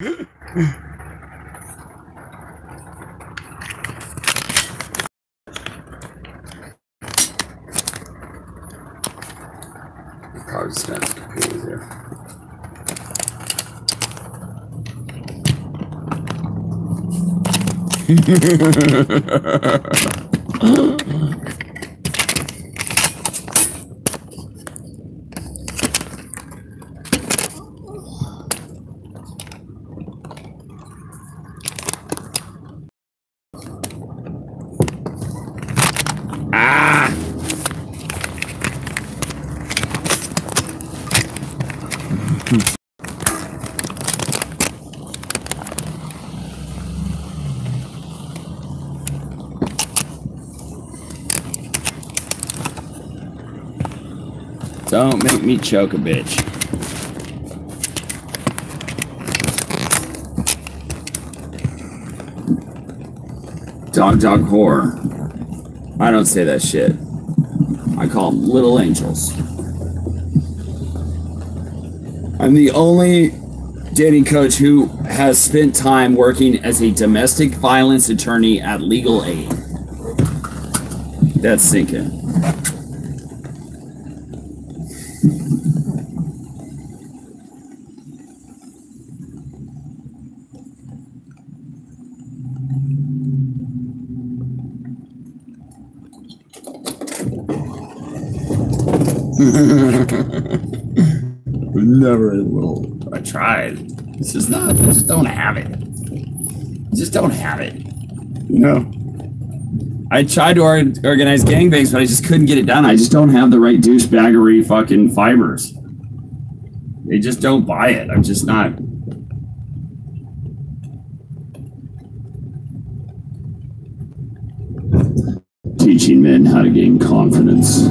Probably just gonna computers here. Don't make me choke a bitch. Dog whore. I don't say that shit. I call them little angels. I'm the only dating coach who has spent time working as a domestic violence attorney at Legal Aid. That's sinking. Never will. I tried. It's just not. I just don't have it. I just don't have it. No. I tried to organize gangbangs, but I just couldn't get it done. I just don't have the right douchebaggery fucking fibers. They just don't buy it. I'm just not. Teaching men how to gain confidence.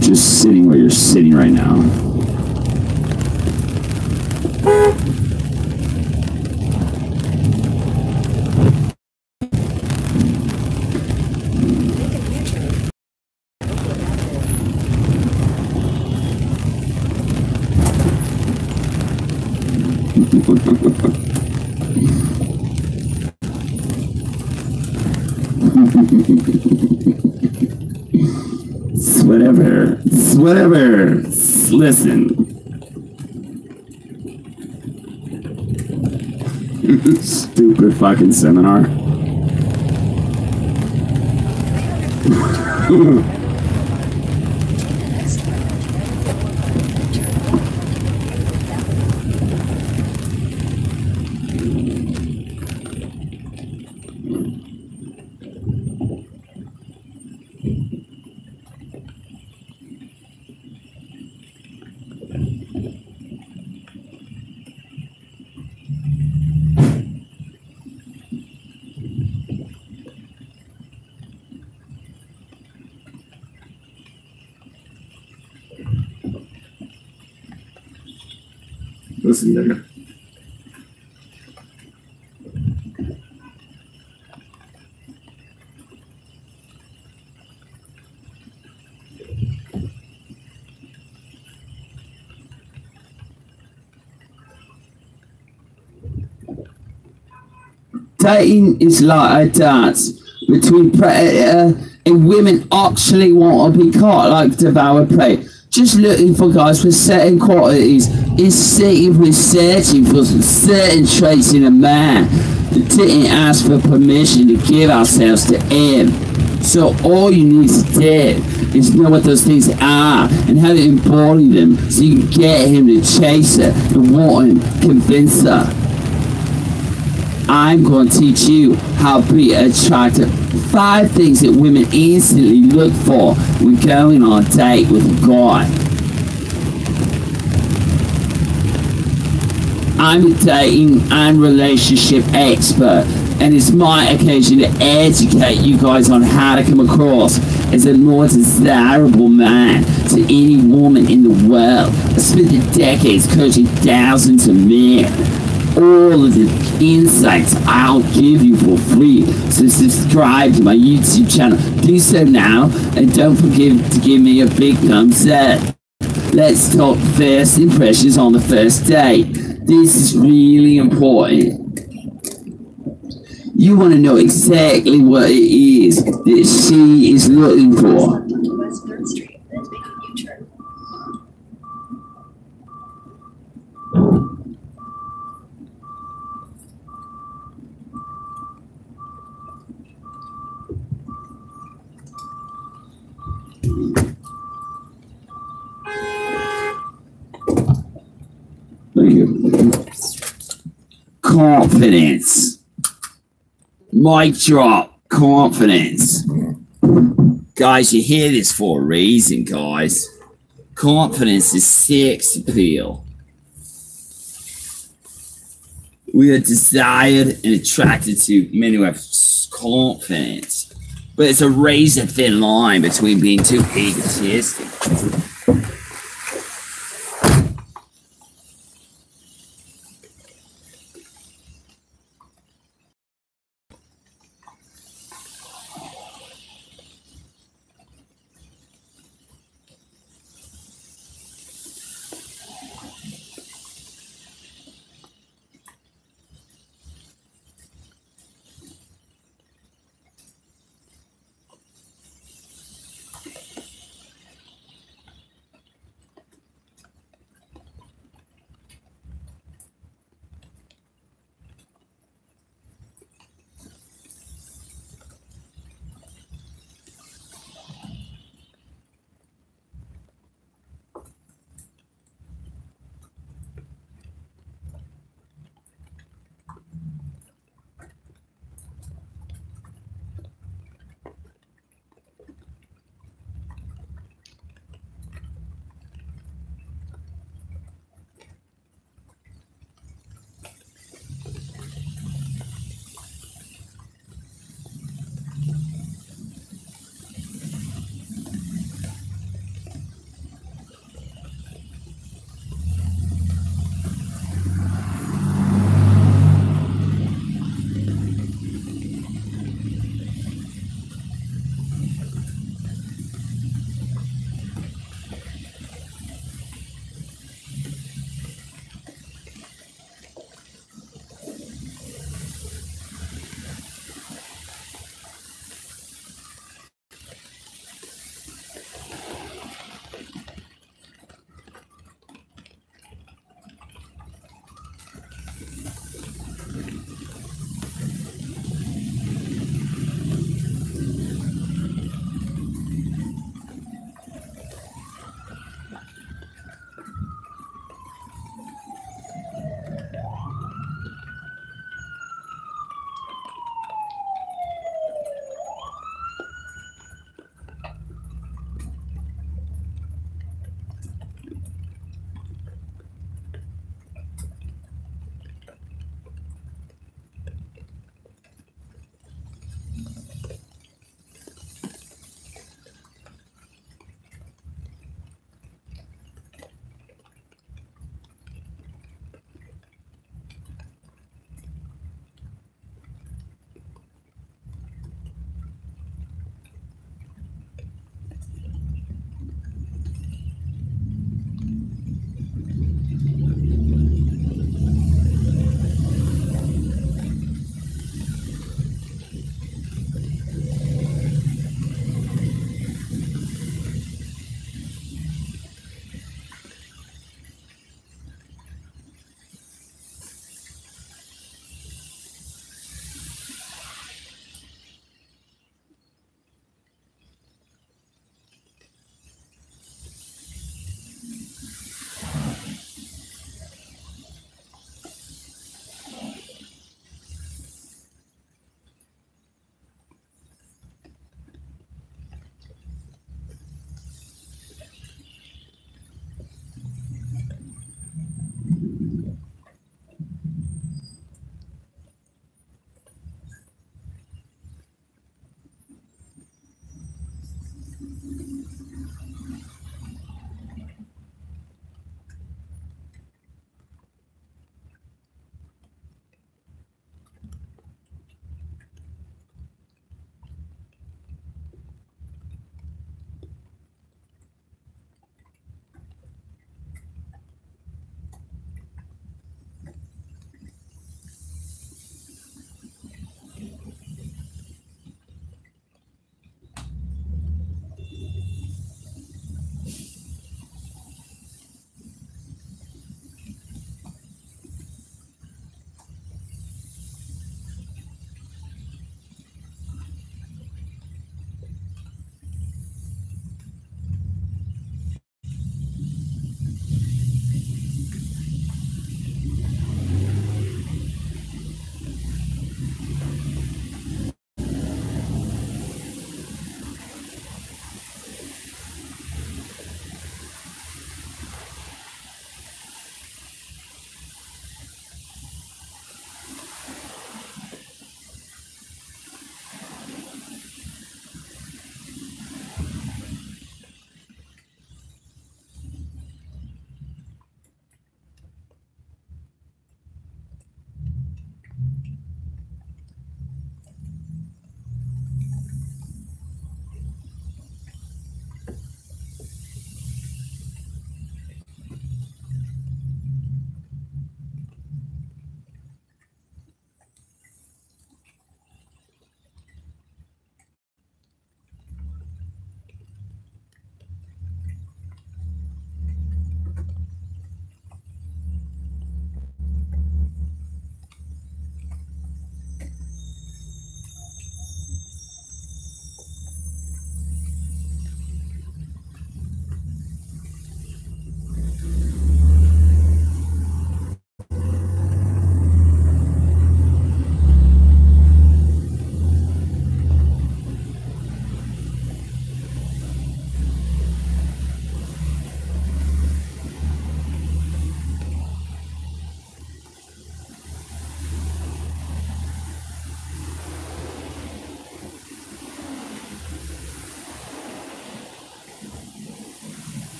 Just sitting where you're sitting right now. Whatever. Listen. Stupid fucking seminar. Listen, nigga. Dating is like a dance between predator and women actually want to be caught like devoured prey. Just looking for guys with certain qualities instead of searching for some certain traits in a man that didn't ask for permission to give ourselves to him. So all you need to do is know what those things are and how to embody them so you can get him to chase her and want him, convince her. I'm going to teach you how to be attractive. 5 things that women instantly look for when going on a date with a guy. I'm a dating and relationship expert, and it's my occasion to educate you guys on how to come across as a more desirable man to any woman in the world. I spent decades coaching thousands of men. All of the insights I'll give you for free. So subscribe to my YouTube channel. Do so now, and don't forget to give me a big thumbs up. Let's talk first impressions on the first date. This is really important. You want to know exactly what it is that she is looking for. West 3rd Street, then make a U-turn. Confidence. Mic drop. Confidence. Guys, you hear this for a reason, guys. Confidence is sex appeal. We are desired and attracted to men who have confidence. But it's a razor thin line between being too egotistic.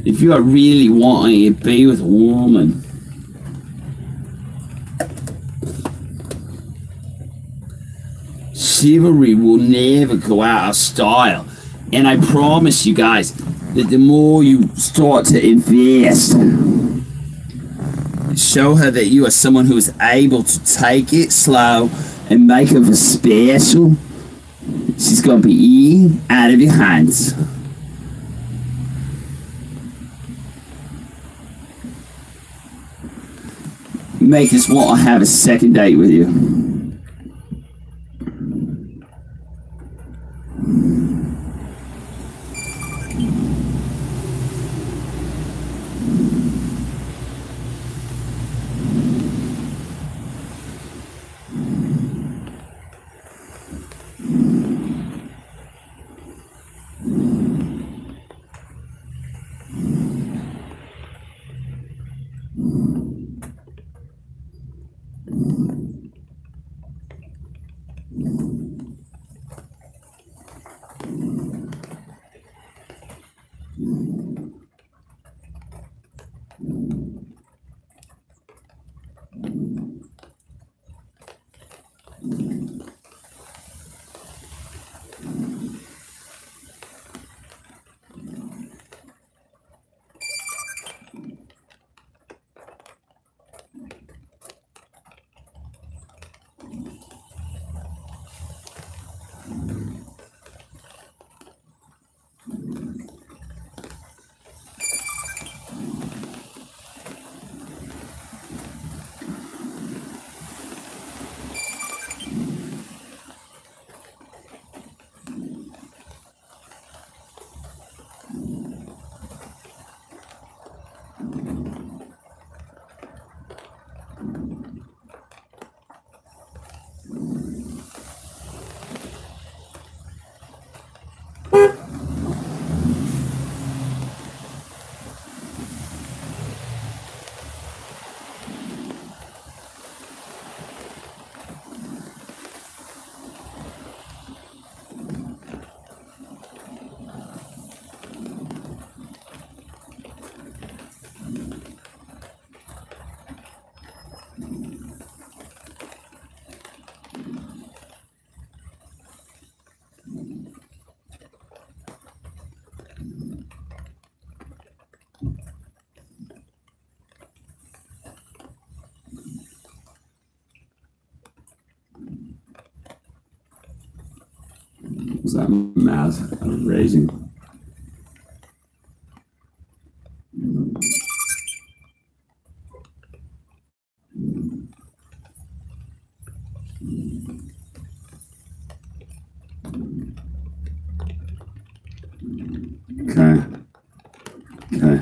If you are really wanting to be with a woman, chivalry will never go out of style. And I promise you guys that the more you start to invest, show her that you are someone who is able to take it slow and make her feel special, she's going to be eating out of your hands. Make us want to have a second date with you. Was that math I'm raising? Okay. Okay.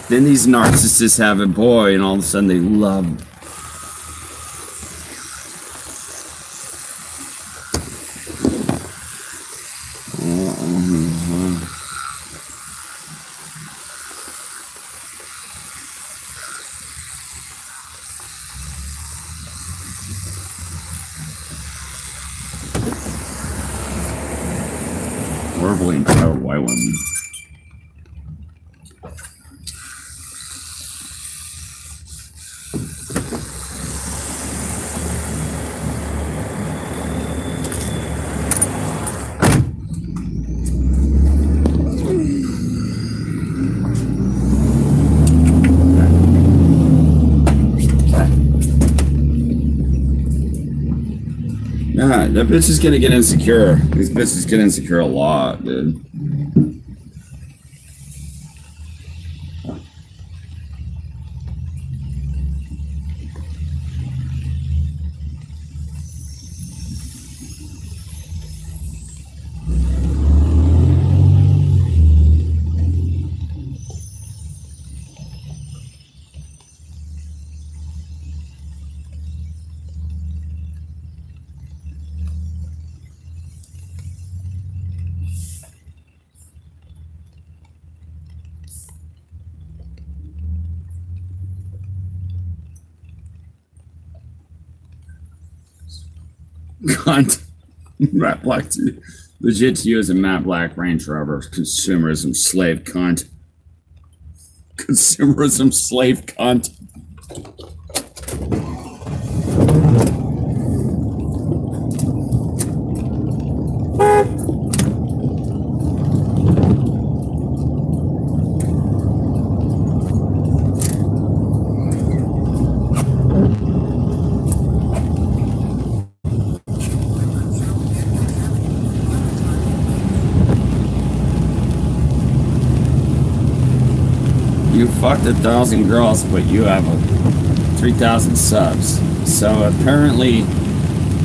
Then these narcissists have a boy, and all of a sudden they love him. Horribly entitled white women. Nah, that bitch is gonna get insecure. These bitches get insecure a lot, dude. Cunt. Matt Black, legit to you as a Matt Black Range Rover. Consumerism slave cunt. Consumerism slave cunt. You fucked 1,000 girls, but you have 3,000 subs. So apparently,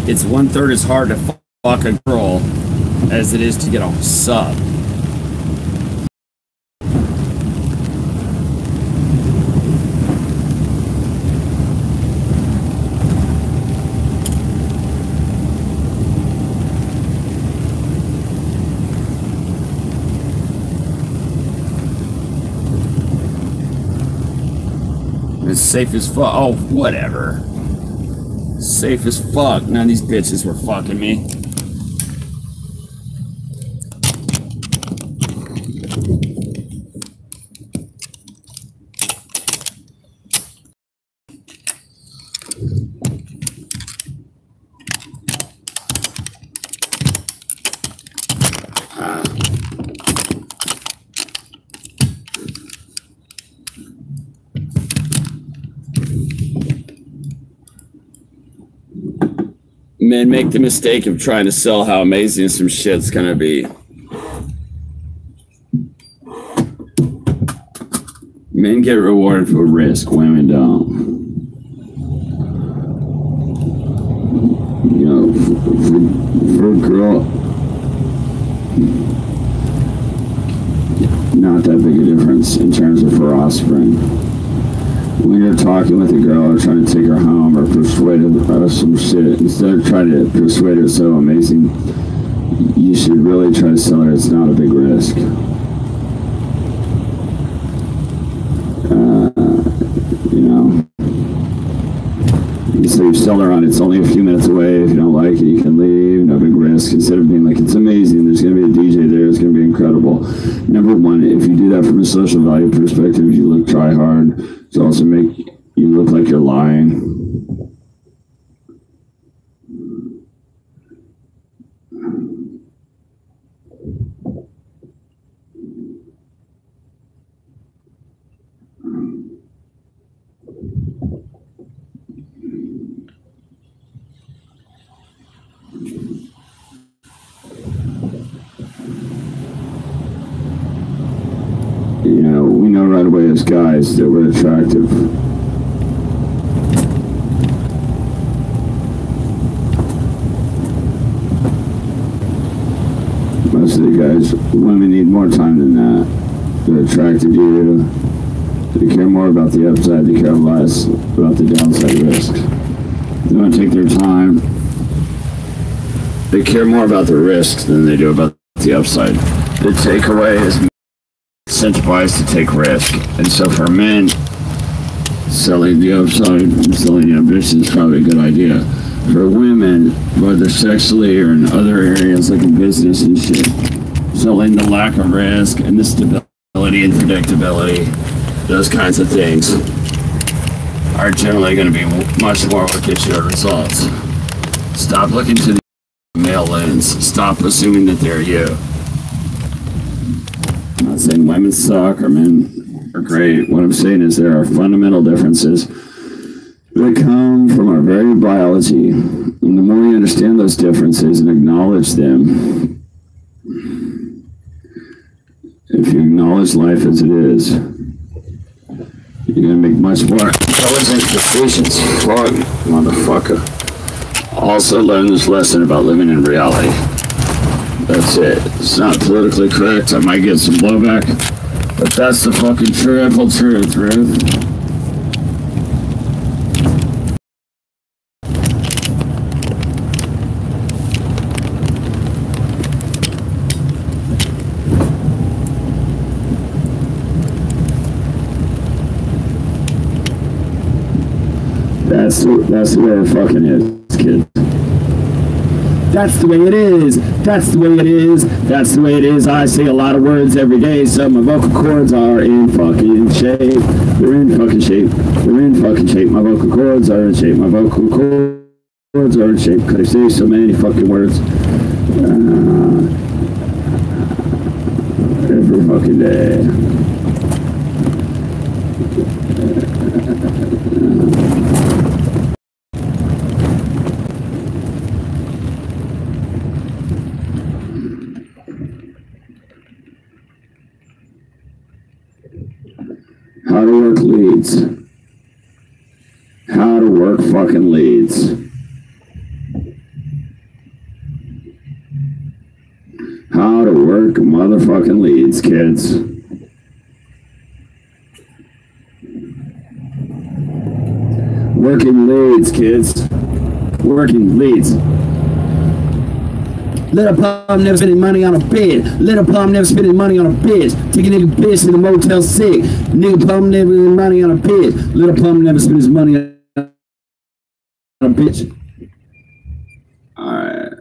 it's 1/3 as hard to fuck a girl as it is to get a sub. It's safe as fuck. Oh, whatever. Safe as fuck. None of these bitches were fucking me. Men make the mistake of trying to sell how amazing some shit's gonna be. Men get rewarded for risk, women don't. You know, for a girl, not that big a difference in terms of her offspring. When you're talking with a girl or trying to take her home or persuade her of some shit, instead of trying to persuade her so amazing, you should really try to sell her it's not a big risk. You know. So you sell her on it's only a few minutes away. If you don't like it, you can leave. No big risk. Instead of being like, it's amazing, there's going to be a DJ there, it's going to be incredible. Number one, if you do that from a social value perspective, you look try hard. It also make you look like you're lying. You know, we know right away as guys that we're attractive. Most of the guys, women need more time than that. They're attracted to you. They care more about the upside, they care less about the downside risk. They want to take their time. They care more about the risks than they do about the upside. The takeaway is incentivized to take risk. And so for men, selling the upside and selling the ambition is probably a good idea. For women, whether sexually or in other areas like in business and shit, selling the lack of risk and the stability and predictability, those kinds of things are generally going to be much more what gets you results. Stop looking to the male lens. Stop assuming that they're you. I'm not saying women suck or men are great. What I'm saying is there are fundamental differences that come from our very biology. And the more you understand those differences and acknowledge them, if you acknowledge life as it is, you're going to make much more intelligent decisions. Fuck, motherfucker. Also learn this lesson about living in reality. That's it. It's not politically correct. I might get some blowback, but that's the fucking triple truth, Ruth. That's the way it fucking is, kid. That's the way it is. That's the way it is. That's the way it is. I say a lot of words every day, so my vocal cords are in fucking shape. They're in fucking shape. They're in fucking shape. My vocal cords are in shape. My vocal cords are in shape. Could I say so many fucking words? Every fucking day. How to work leads. How to work fucking leads. How to work motherfucking leads, kids. Working leads, kids. Working leads. Little Pum never spending money on a bed. Little Pum never spending money on a bitch. Take a nigga bitch to the motel sick. Nigga Pum never spending money on a bed. Little Pum never spend his money on a bitch. Alright.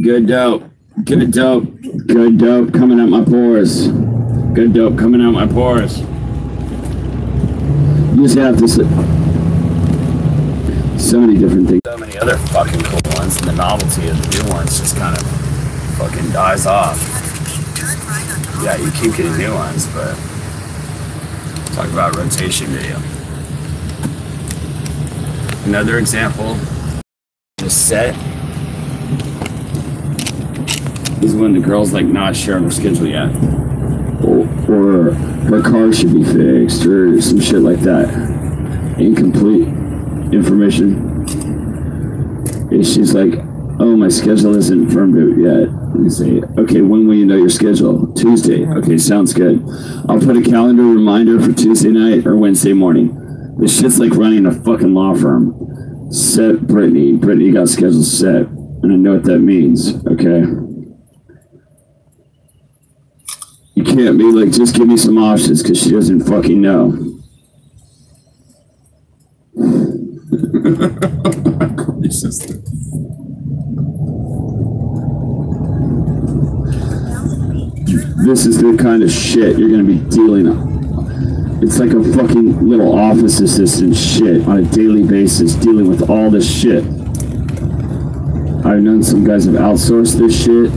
Good dope. Good dope. Good dope coming out my pores. Good dope coming out my pores. You just have to sit. So many different things. So many other fucking cool ones, and the novelty of the new ones just kind of fucking dies off. Yeah, you keep getting new ones, but talk about rotation video. Another example, just set, is when the girl's like not sure on her schedule yet. Or her car should be fixed, or some shit like that. Incomplete information. And she's like, oh, my schedule isn't firmed yet. You say, okay, when will you know your schedule? Tuesday. Okay, sounds good. I'll put a calendar reminder for Tuesday night or Wednesday morning. This shit's like running a fucking law firm. Set Brittany. Brittany got schedule set. And I know what that means, okay? You can't be like, just give me some options, because she doesn't fucking know. This is the kind of shit you're going to be dealing with. It's like a fucking little office assistant shit on a daily basis, dealing with all this shit. I've known some guys have outsourced this shit.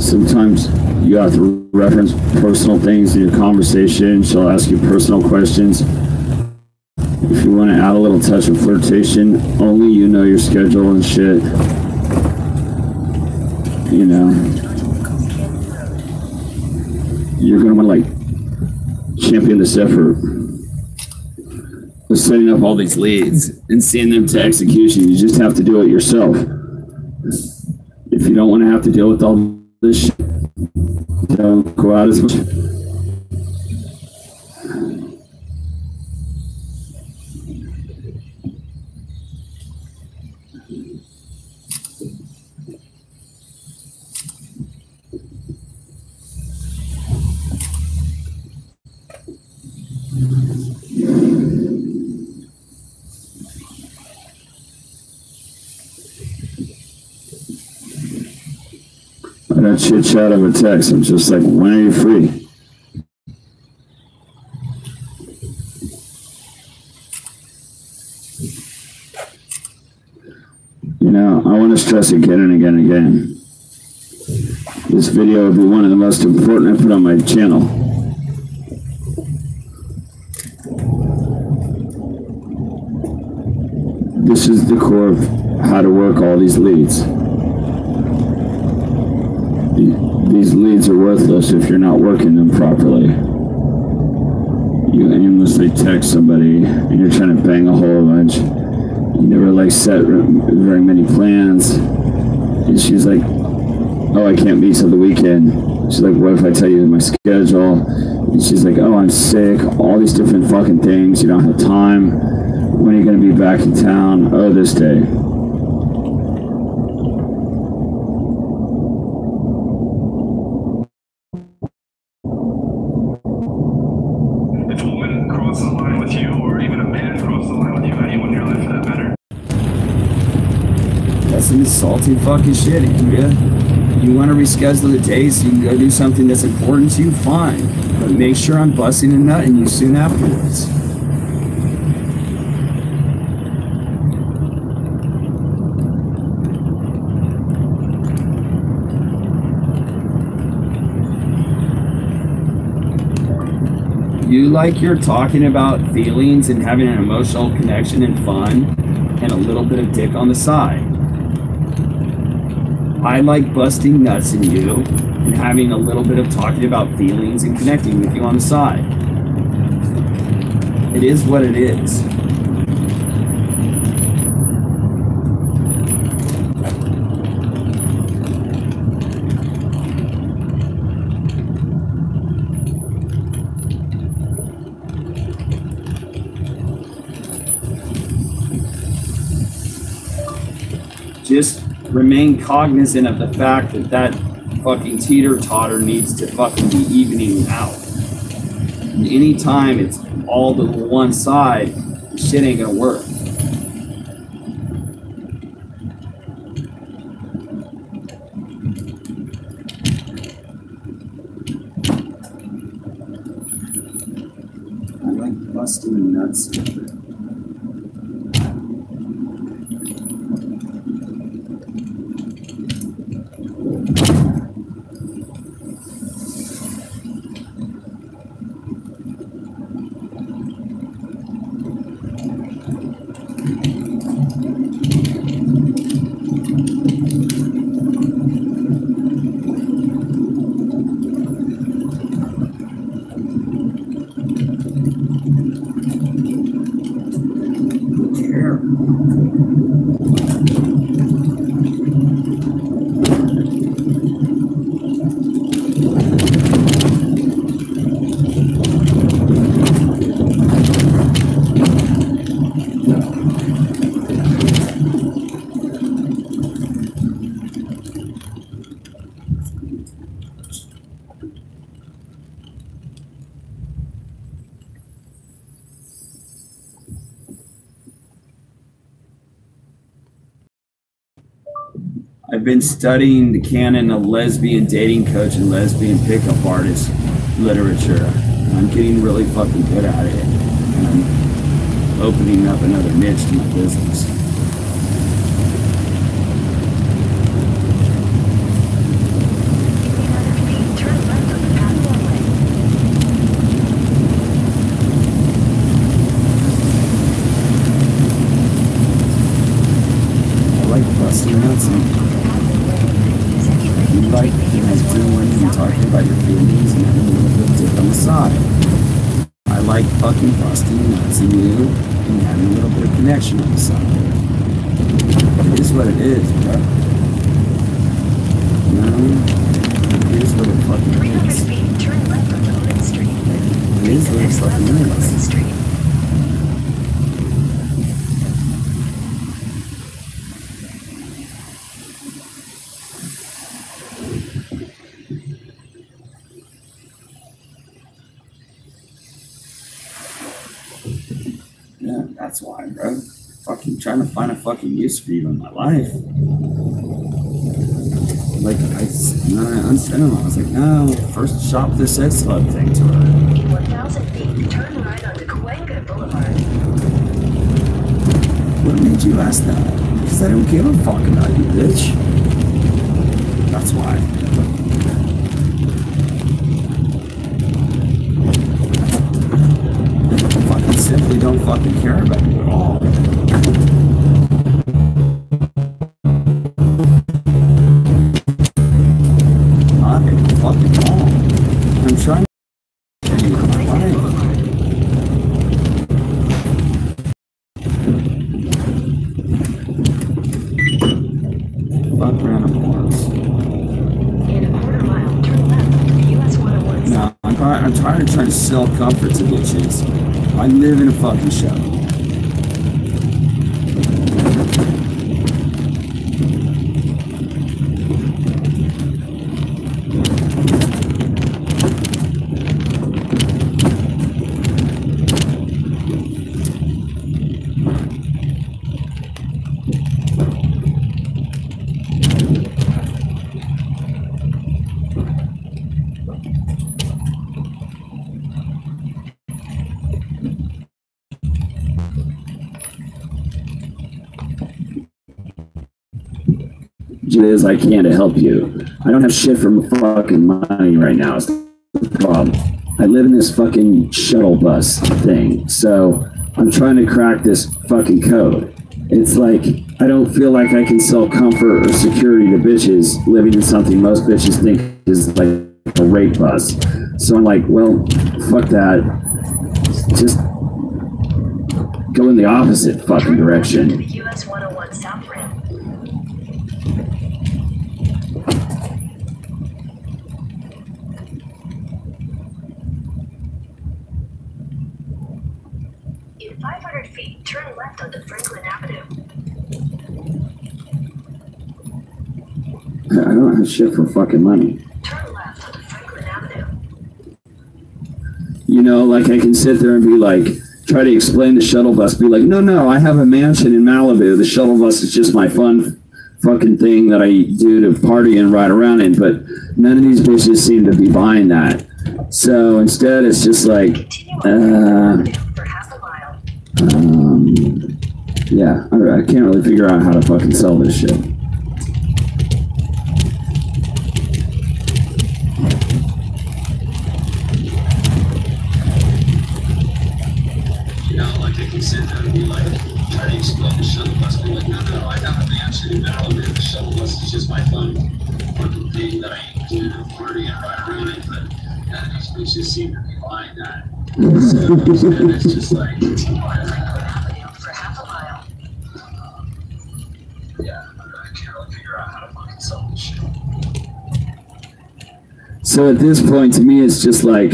Sometimes you have to reference personal things in your conversation. She'll ask you personal questions. If you want to add a little touch of flirtation, only you know your schedule and shit. You know. You're going to want to, like, champion this effort of setting up all these leads and seeing them to execution. You just have to do it yourself. If you don't want to have to deal with all this shit, Don't go out as much. I don't chit chat over text. I'm just like, when are you free? You know, I want to stress again and again and again. This video will be one of the most important I put on my channel. This is the core of how to work all these leads. These leads are worthless if you're not working them properly. You aimlessly text somebody and you're trying to bang a whole bunch. You never like set very many plans. And she's like, oh, I can't meet till the weekend. She's like, what if I tell you my schedule? And she's like, oh, I'm sick. All these different fucking things. You don't have time. When are you going to be back in town? Oh, this day. If a woman crosses the line with you, or even a man crosses the line with you, anyone in your life for that matter. That's some salty fucking shit, Andrea. You want to reschedule the date so you can go do something that's important to you? Fine. But make sure I'm busting a nut in you soon afterwards. You like you're talking about feelings and having an emotional connection and fun and a little bit of dick on the side. I like busting nuts in you and having a little bit of talking about feelings and connecting with you on the side. It is what it is. Just remain cognizant of the fact that that fucking teeter-totter needs to fucking be evening out. And anytime it's all to one side, shit ain't gonna work. I like busting nuts. I've been studying the canon of lesbian dating coach and lesbian pickup artist literature. And I'm getting really fucking good at it. And I'm opening up another niche to my business. I like busting nuts and you like doing and talking about your feelings and having a little bit of dick on the side. I like fucking busting nuts in you and having a little bit of connection on the side. It is what it is, bro. You know? It is what it fucking is. That's why, bro. Fucking trying to find a fucking use for you in my life. Like, I unsaid him. I was like, no, first shop this sex club thing to her. In 1,000 feet, turn right onto Cahuenga Boulevard. What made you ask that? Because I don't give a fuck about you, bitch. That's why. I fucking simply don't fucking care about you at all. Not fucking wrong. I'm trying to get you in my life. Fuck random whores. In a quarter mile, turn left onto US 101. No, I'm tired of trying to sell comfort to bitches. I live in a fucking shell. Is I can to help you. I don't have shit for fucking money right now. Is the problem. I live in this fucking shuttle bus thing, so I'm trying to crack this fucking code. It's like I don't feel like I can sell comfort or security to bitches living in something most bitches think is like a rape bus. So I'm like, well, fuck that. Just go in the opposite fucking direction. US 101 South Rim. In 500 feet, turn left onto Franklin Avenue. I don't have shit for fucking money. Turn left onto Franklin Avenue. You know, like I can sit there and be like, try to explain the shuttle bus, be like, no, I have a mansion in Malibu. The shuttle bus is just my fun fucking thing that I do to party and ride around in, but none of these bitches seem to be buying that. So instead, it's just like, Continue for half a mile. yeah, I can't really figure out how to fucking sell this shit. You know, like I can sit there and be like, try to explain the shuttle bus, be like, no, I have a mansion in Malibu. The shuttle bus is just my fun fucking thing that I do to party and ride around in, but none of these bitches seem to be buying that. So instead, it's just like, Continue on Franklin Avenue for half a mile. yeah, I can't really figure out how to fucking sell this shit. So at this point, to me, it's just like,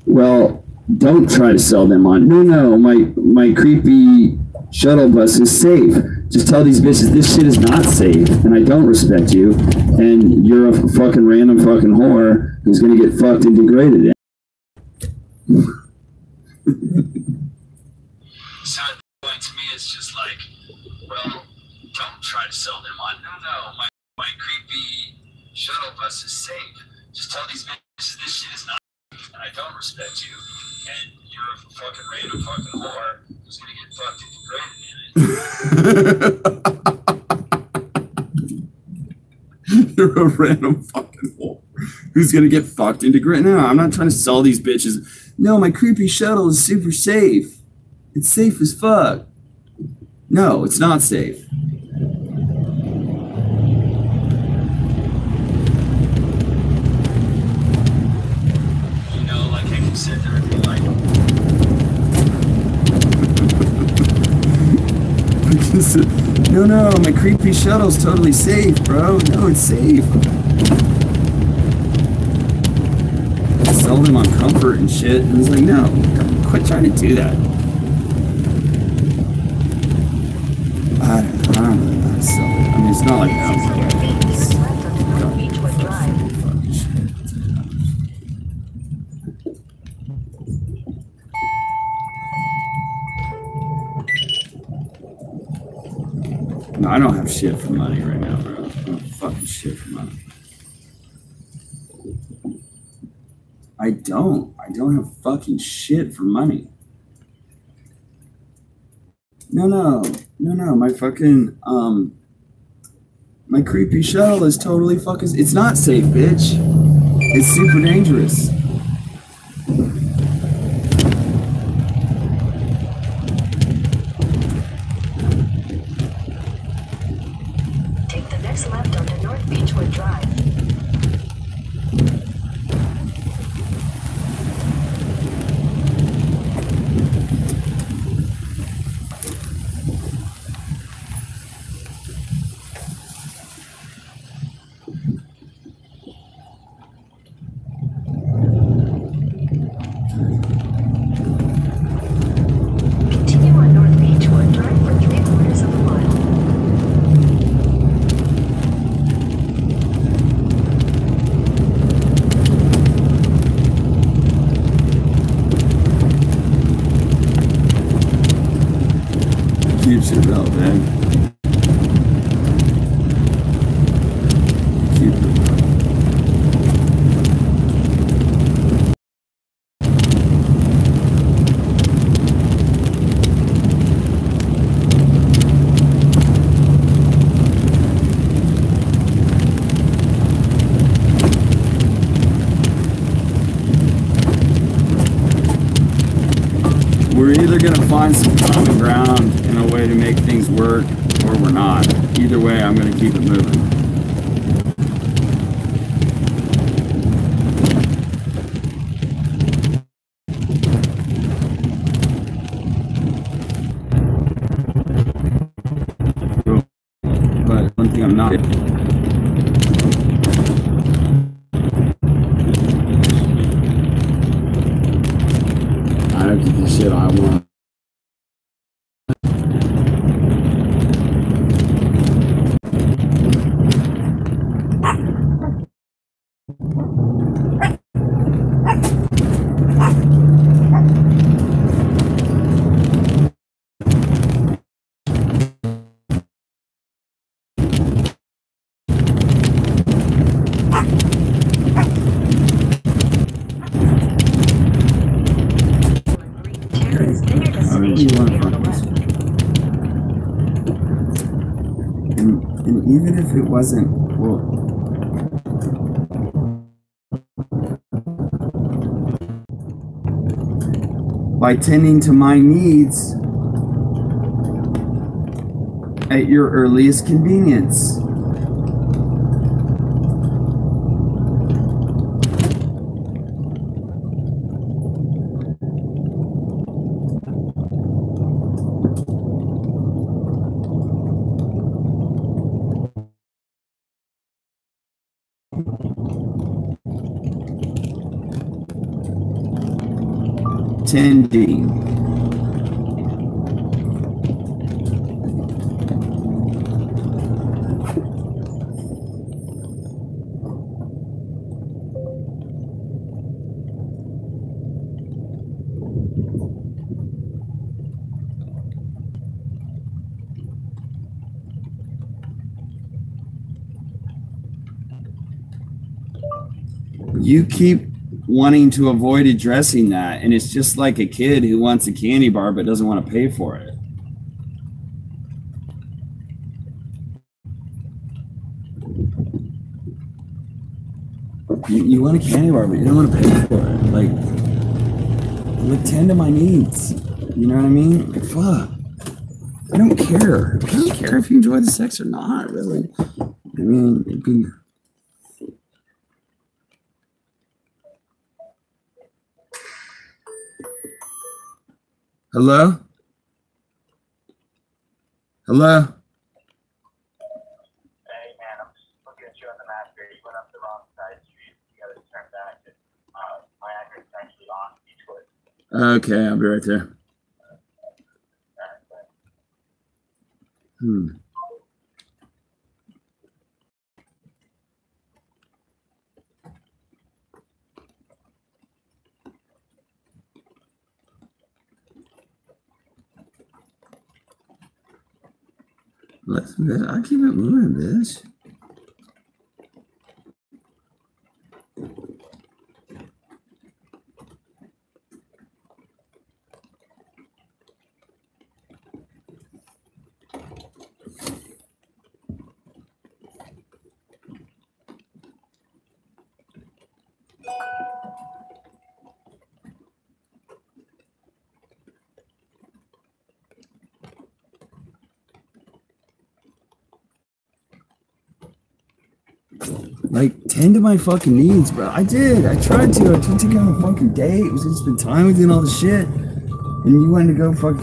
well, don't try to sell them on. No, my creepy shuttle bus is safe. Just tell these bitches this shit is not safe, and I don't respect you, and you're a fucking random fucking whore who's gonna get fucked and degraded. So at this point, to me, it's just like, well, don't try to sell them on. No, my creepy shuttle bus is safe. Just tell these bitches this shit is not safe, and I don't respect you, and you're a fucking random fucking whore who's gonna get fucked and degraded in it. You're a random fucking whore who's gonna get fucked and degraded. No, I'm not trying to sell these bitches. No, my creepy shuttle is super safe. It's safe as fuck. No, it's not safe. You know, like I can sit there and be like, no, my creepy shuttle's totally safe, bro. No, it's safe. I sell them on comfort and shit. And I was like, no, quit trying to do that. I don't really know how to sell it. I mean, it's not like that. 600 feet, turn left onto North Beechwood Drive. Fucking shit. No, I don't have shit for money right now, bro. I don't have fucking shit for money. I don't have fucking shit for money. No. My fucking, my creepy shuttle is totally fucking, it's not safe, bitch. It's super dangerous. Take the next left onto North Beechwood Drive. Continue on North Beechwood Drive for 3/4 of a mile. Keeps it real, man. Keep it real. We're either going to find some common ground in a way to make things work, or we're not. Either way, I'm going to keep it moving. But one thing I'm not. I don't get the shit I want. Terrace, then your I mean, destination you will want be to on the find this. left. And even if it wasn't, well, by tending to my needs at your earliest convenience. Tending. You keep wanting to avoid addressing that, and it's just like a kid who wants a candy bar but doesn't want to pay for it. You want a candy bar but you don't want to pay for it. Like tend to my needs. You know what I mean? Like, fuck. I don't care. I don't care if you enjoy the sex or not, really. I mean, it'd be... Hello? Hello? Hey man, I'm just looking at you on the map here. You went up the wrong side street. You gotta turn back. My address is actually on Beechwood. Okay, I'll be right there. Alright, but I keep it moving, bitch. Like, tend to my fucking needs, bro. I did. I tried to. I tried to go on a fucking date. It was gonna spend time with you and all this shit. And you wanted to go fuck.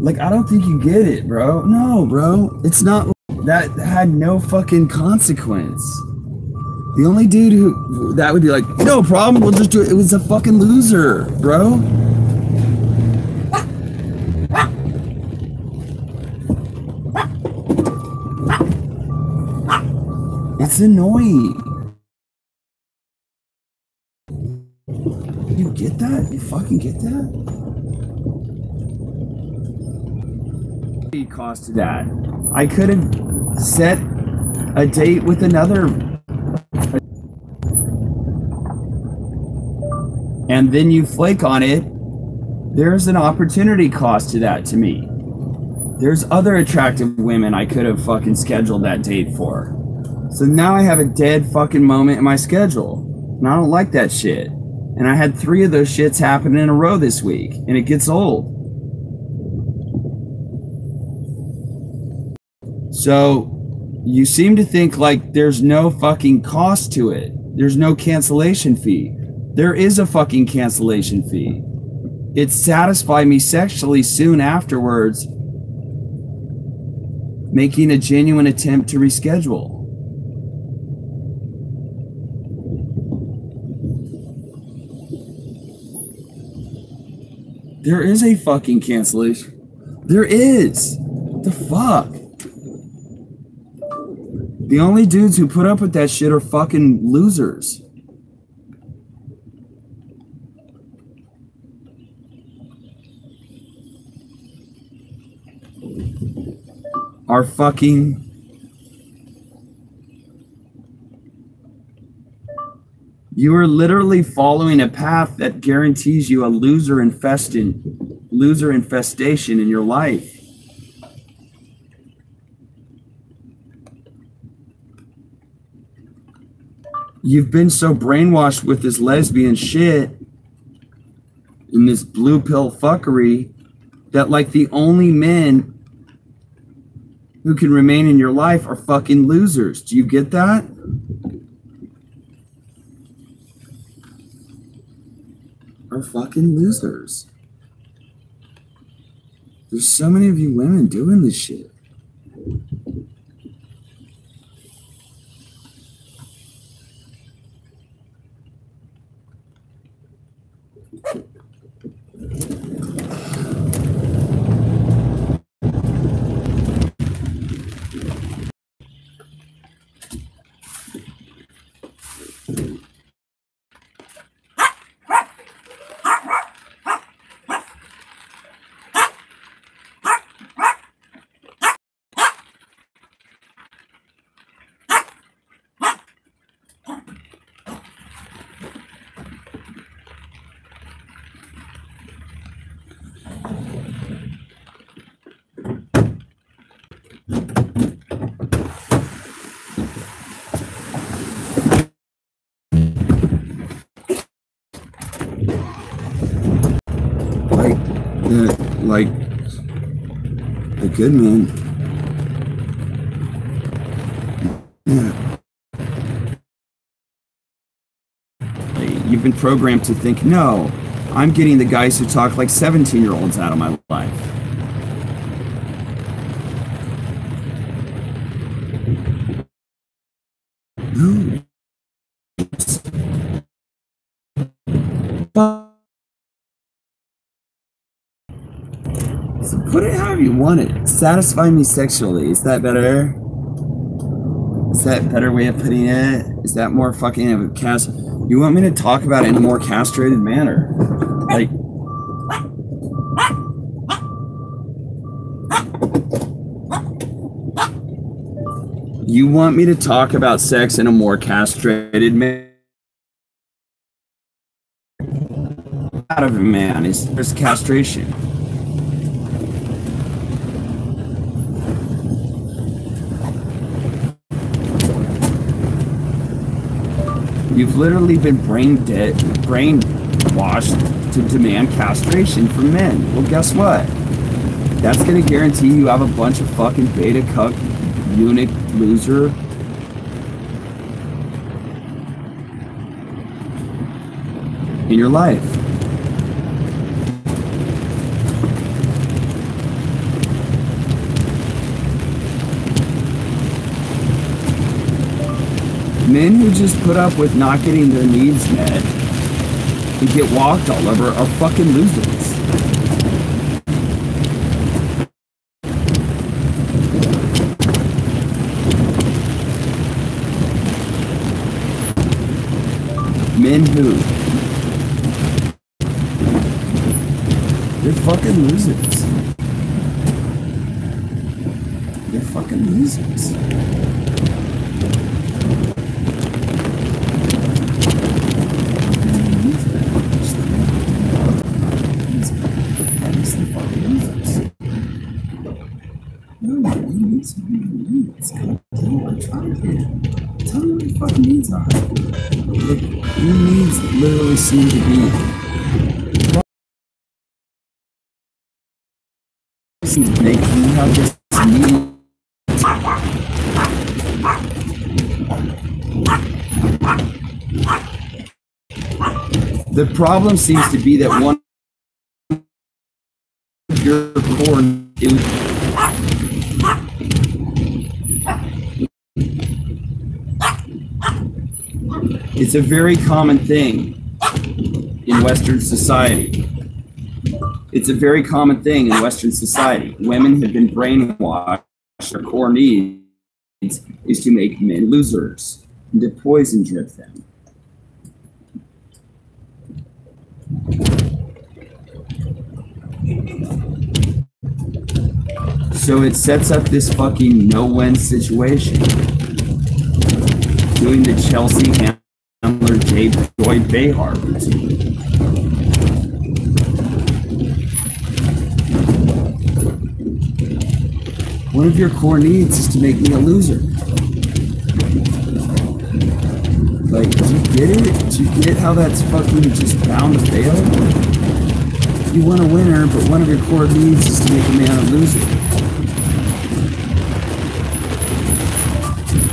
Like, I don't think you get it, bro. No, bro. It's not. That had no fucking consequence. The only dude who that would be like, no problem, we'll just do it. It was a fucking loser, bro. It's annoying. You get that? You fucking get that? Cost to that. I could have set a date with another, and then you flake on it. There's an opportunity cost to that to me. There's other attractive women I could have fucking scheduled that date for. So now I have a dead fucking moment in my schedule. And I don't like that shit. And I had 3 of those shits happen in a row this week. And it gets old. So you seem to think like there's no fucking cost to it. There's no cancellation fee. There is a fucking cancellation fee. It satisfied me sexually soon afterwards, making a genuine attempt to reschedule. There is a fucking cancellation. There is. What the fuck? The only dudes who put up with that shit are fucking losers. Are fucking... You are literally following a path that guarantees you a loser infestation in your life. You've been so brainwashed with this lesbian shit and this blue pill fuckery that like the only men who can remain in your life are fucking losers. Do you get that? Are fucking losers. There's so many of you women doing this shit. Like the good man. Yeah. You've been programmed to think, no, I'm getting the guys who talk like 17-year-olds out of my life. No. So put it however you want it. Satisfy me sexually. Is that better? Is that a better way of putting it? Is that more fucking of a cast? You want me to talk about it in a more castrated manner? Like, You want me to talk about sex in a more castrated man? Out of a man is there's castration. You've literally been brainwashed to demand castration from men. Well, guess what? That's gonna guarantee you have a bunch of fucking beta cuck eunuch loser in your life. Men who just put up with not getting their needs met and get walked all over are fucking losers. Men who? They're fucking losers. They're fucking losers. Tell me what your fucking needs are. Like, your needs literally seem to be make you have this need. The problem seems to be that one of your core is it's a very common thing in Western society. It's a very common thing in Western society. Women have been brainwashed. Their core needs is to make men losers and to poison drip them. So it sets up this fucking no-win situation. Doing the Chelsea Handler Joy Behar routine. One of your core needs is to make me a loser. Like, do you get it? Do you get how that's fucking just bound to fail? You want a winner, but one of your core needs is to make a man a loser.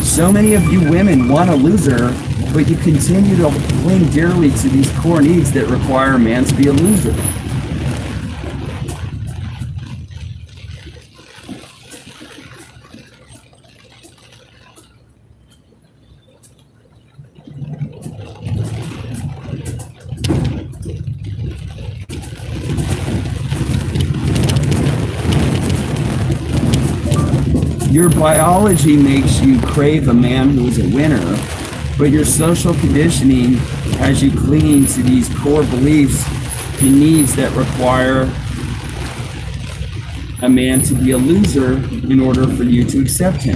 So many of you women want a loser, but you continue to cling dearly to these core needs that require a man to be a loser. Your biology makes you crave a man who is a winner, but your social conditioning has you clinging to these core beliefs and needs that require a man to be a loser in order for you to accept him.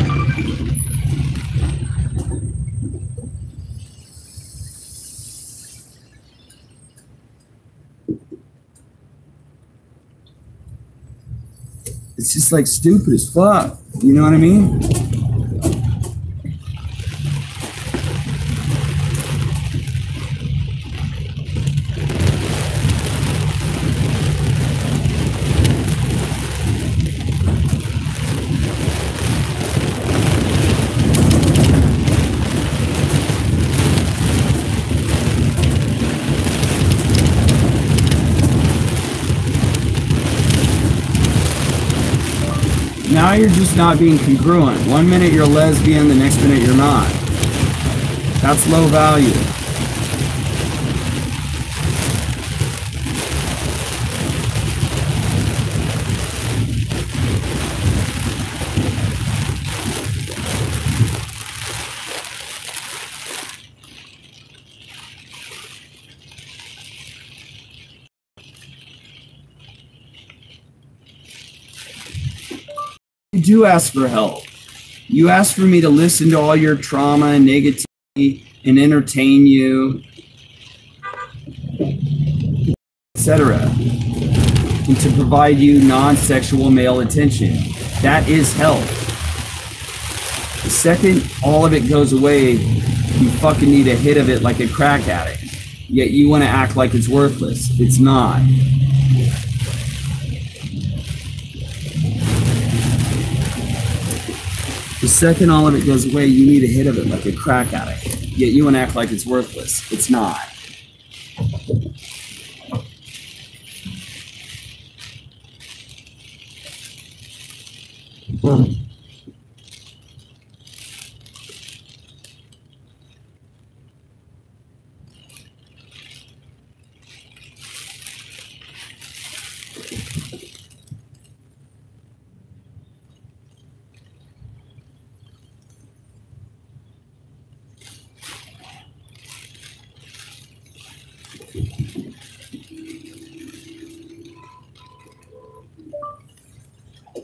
It's just like stupid as fuck. You know what I mean? Now you're just not being congruent. One minute you're a lesbian, the next minute you're not. That's low value. You do ask for help. You asked for me to listen to all your trauma and negativity and entertain you, etc., and to provide you non-sexual male attention. That is health. The second all of it goes away, you fucking need a hit of it like a crack addict. Yet you want to act like it's worthless. It's not. The second all of it goes away, you need a hit of it like a crack addict. Yet you want to act like it's worthless. It's not.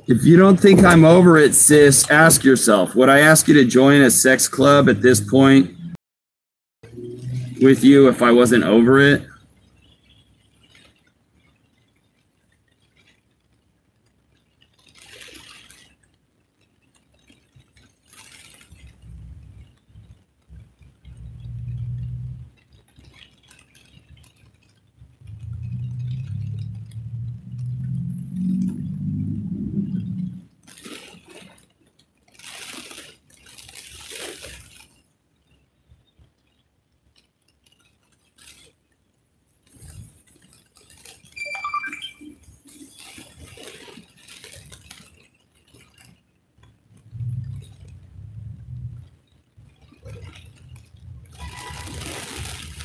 If you don't think I'm over it, sis, ask yourself, would I ask you to join a sex club at this point with you if I wasn't over it?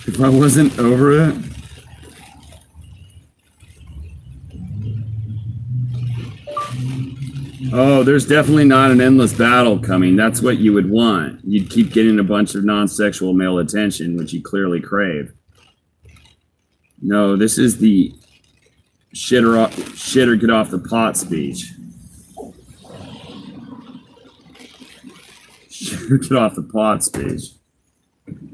If I wasn't over it? Oh, there's definitely not an endless battle coming. That's what you would want. You'd keep getting a bunch of non-sexual male attention, which you clearly crave. No, this is the shit or get off the pot speech. Shit or get off the pot speech.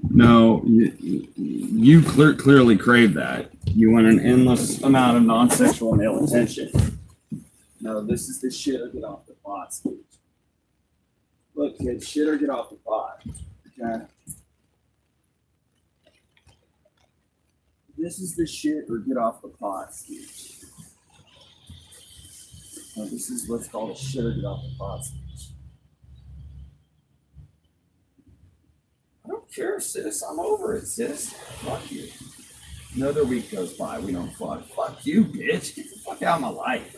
No, you clearly crave that. You want an endless amount of non-sexual male attention. No, this is the shit or get off the pot speech. Look, kids, shit or get off the pot. Okay? This is the shit or get off the pot speech. No, this is what's called a shit or get off the pot speech. I don't care, sis. I'm over it, sis. Fuck you. Another week goes by. We don't fuck. Fuck you, bitch. Get the fuck out of my life.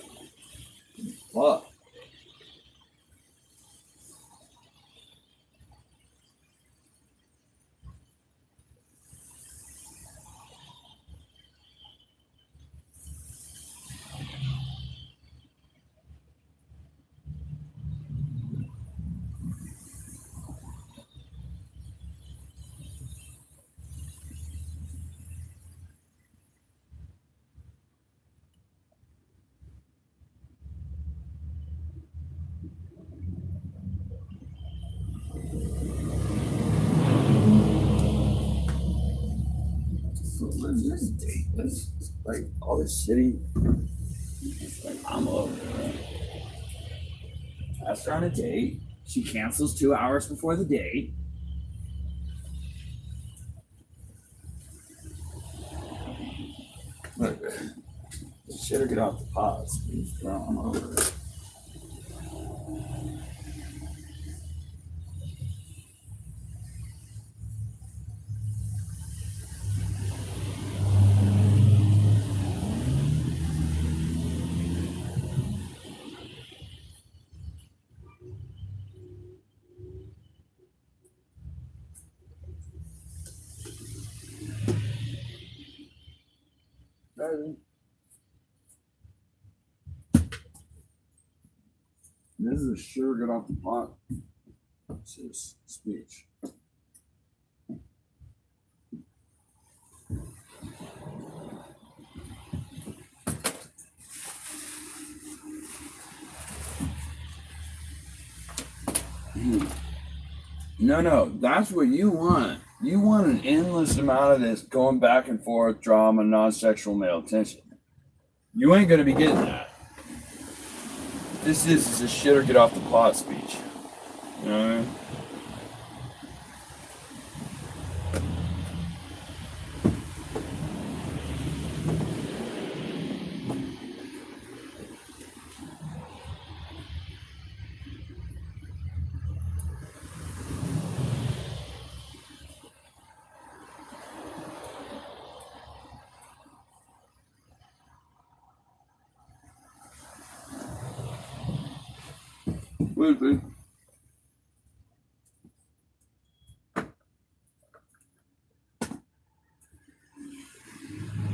Fuck. This date, this like all this shitty. It's like I'm over it. Asked her on a date. She cancels 2 hours before the date. Look, shit or get off the pot. Girl, I'm over it. This is a sure get off the pot. This is speech. No, that's what you want. You want an endless amount of this going back and forth, drama, non-sexual male attention. You ain't gonna be getting that. This is a shit or get off the pot speech. You know what I mean? Would be.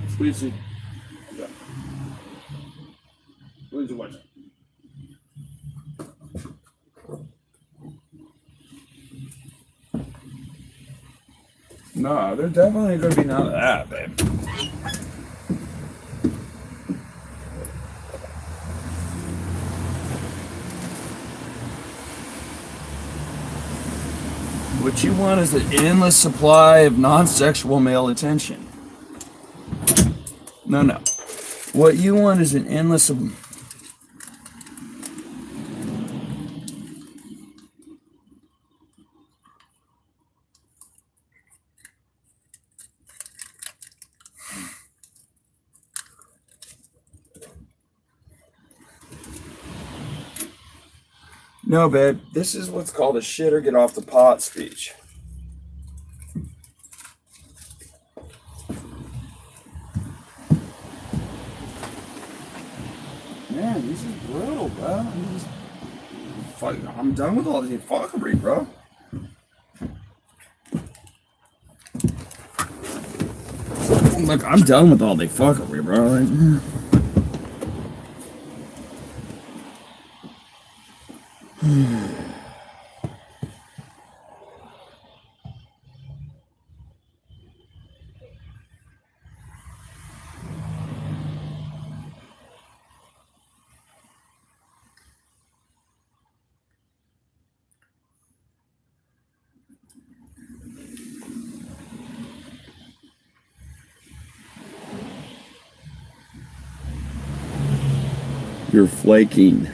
Squeezy. Yeah. Where's the watch? No, there's definitely gonna be none of that, babe. What you want is an endless supply of non-sexual male attention. No. What you want is an endless... No, babe, this is what's called a shit or get off the pot speech. Man, this is brutal, bro. I'm done with all this fuckery, bro. Look, I'm done with all the fuckery, bro. You're flaking.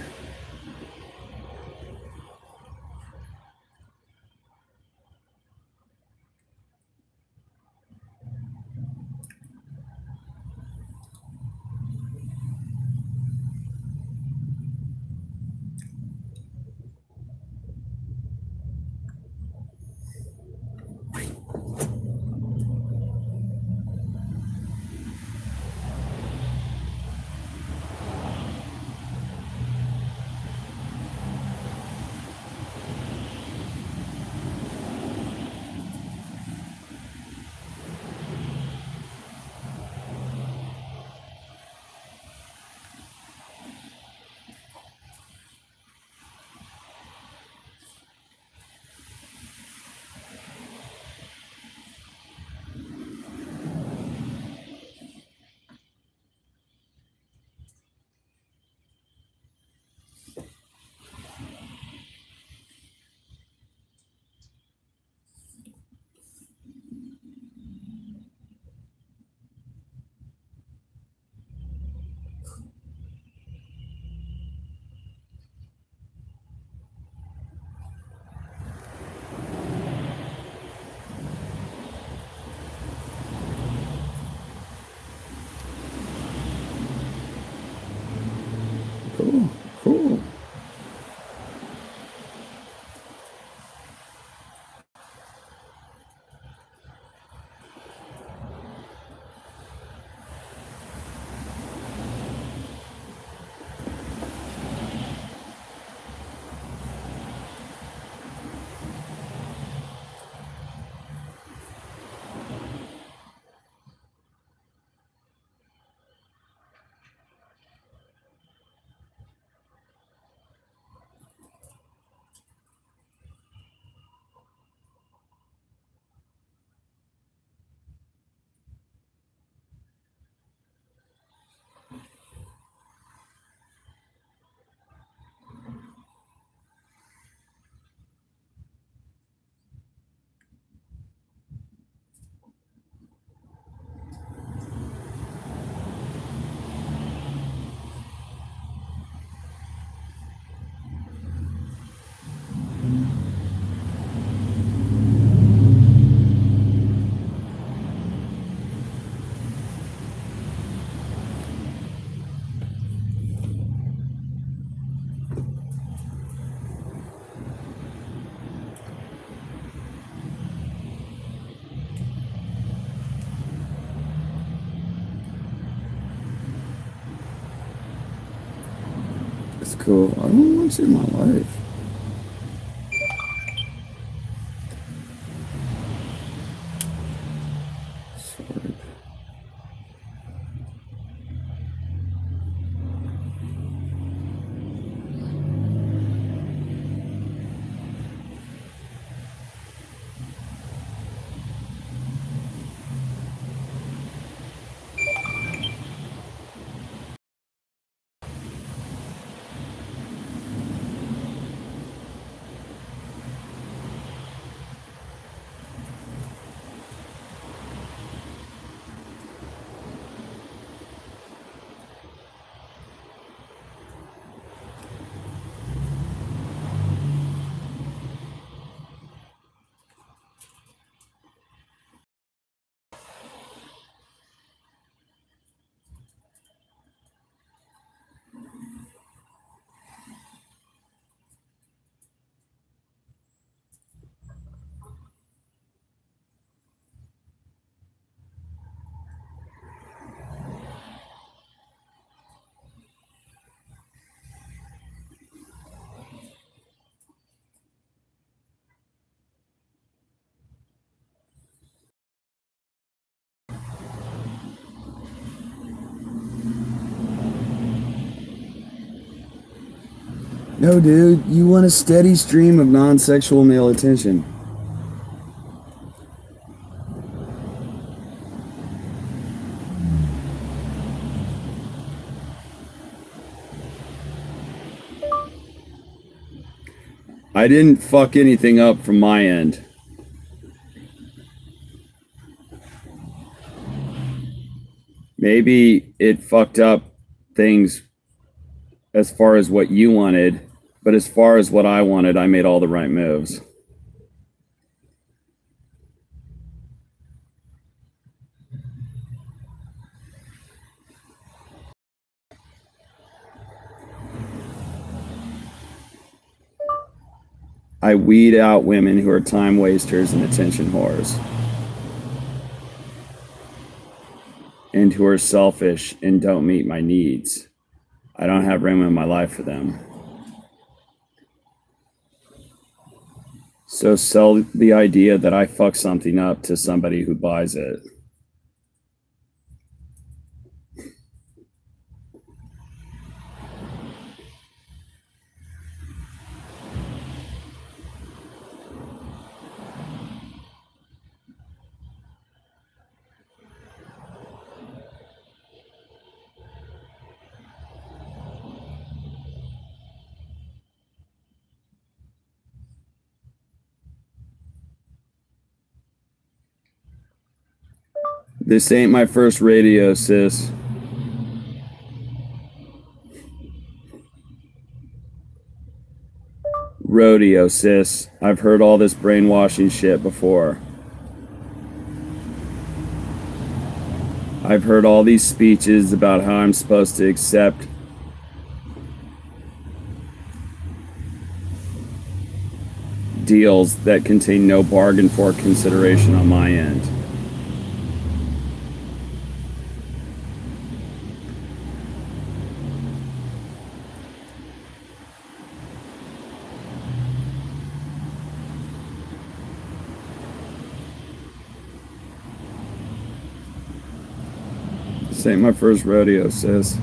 cool. I don't want to in my life. Sorry. No, dude, you want a steady stream of non-sexual male attention. I didn't fuck anything up from my end. Maybe it fucked up things as far as what you wanted, but as far as what I wanted, I made all the right moves. I weed out women who are time wasters and attention whores, and who are selfish and don't meet my needs. I don't have room in my life for them. So sell the idea that I fuck something up to somebody who buys it. This ain't my first radio, sis. Rodeo, sis. I've heard all this brainwashing shit before. I've heard all these speeches about how I'm supposed to accept deals that contain no bargain for consideration on my end. This ain't my first rodeo, sis.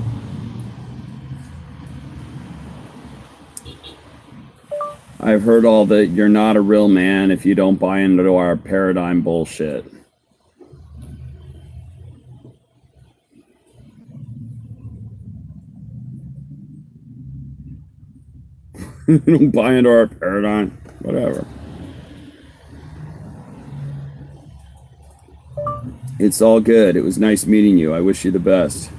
I've heard all that you're not a real man if you don't buy into our paradigm bullshit. You don't buy into our paradigm, whatever. It's all good. It was nice meeting you. I wish you the best.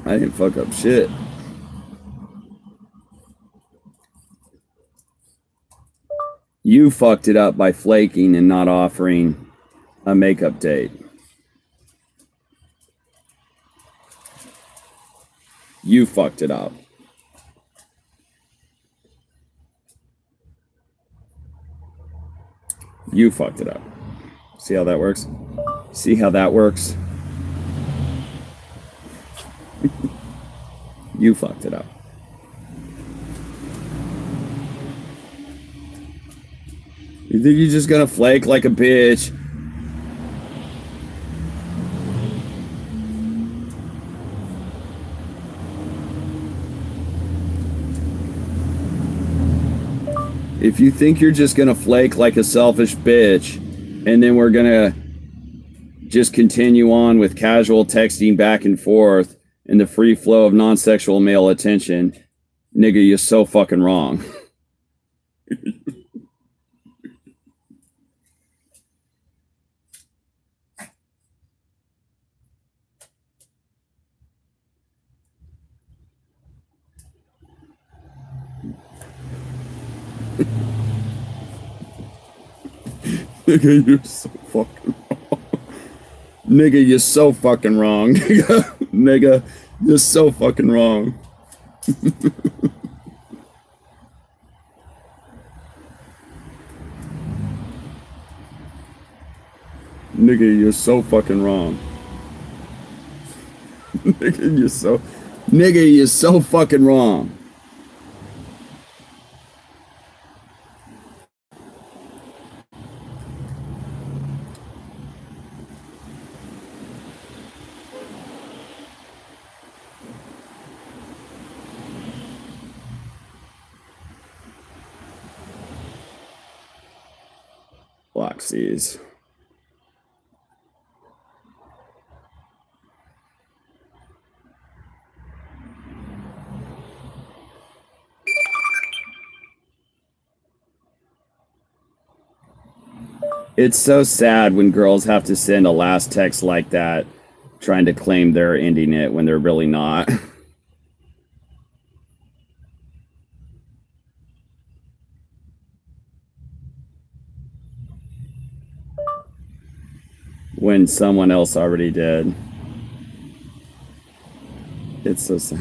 I didn't fuck up shit. You fucked it up by flaking and not offering a makeup date. You fucked it up. You fucked it up. See how that works? See how that works? You fucked it up. You think you're just gonna flake like a bitch? If you think you're just gonna flake like a selfish bitch, and then we're gonna just continue on with casual texting back and forth and the free flow of non-sexual male attention, nigga, you're so fucking wrong. Nigga, you're so fucking wrong. Nigga, you're so fucking wrong. Nigga, you're so fucking wrong. Nigga, you're so fucking wrong. Nigga, you're so fucking wrong. Black Seas. It's so sad when girls have to send a last text like that, trying to claim they're ending it when they're really not. When someone else already did. It's so sad.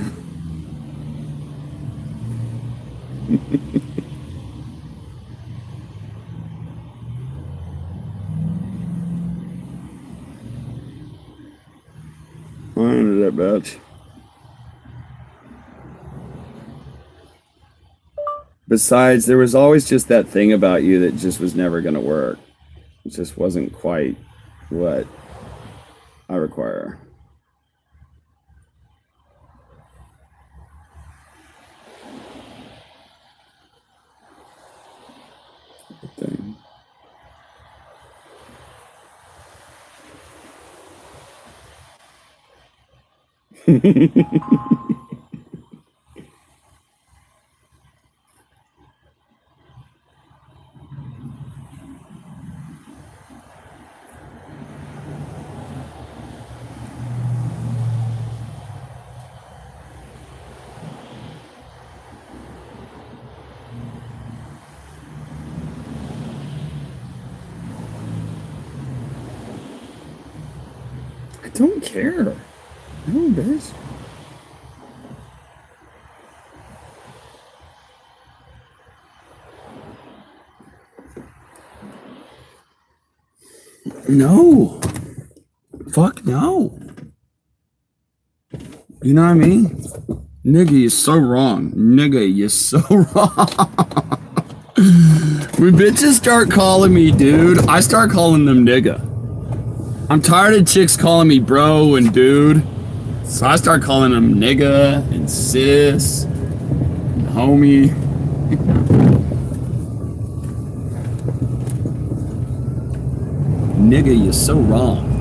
I ended that bitch. Besides, there was always just that thing about you that just was never going to work. It just wasn't quite what I require. Thing. I don't care. No, bitch. No. Fuck no. You know what I mean? Nigga, you're so wrong. Nigga, you're so wrong. When bitches start calling me dude, I start calling them nigga. I'm tired of chicks calling me bro and dude. So I start calling them nigga and sis and homie. Nigga, you're so wrong.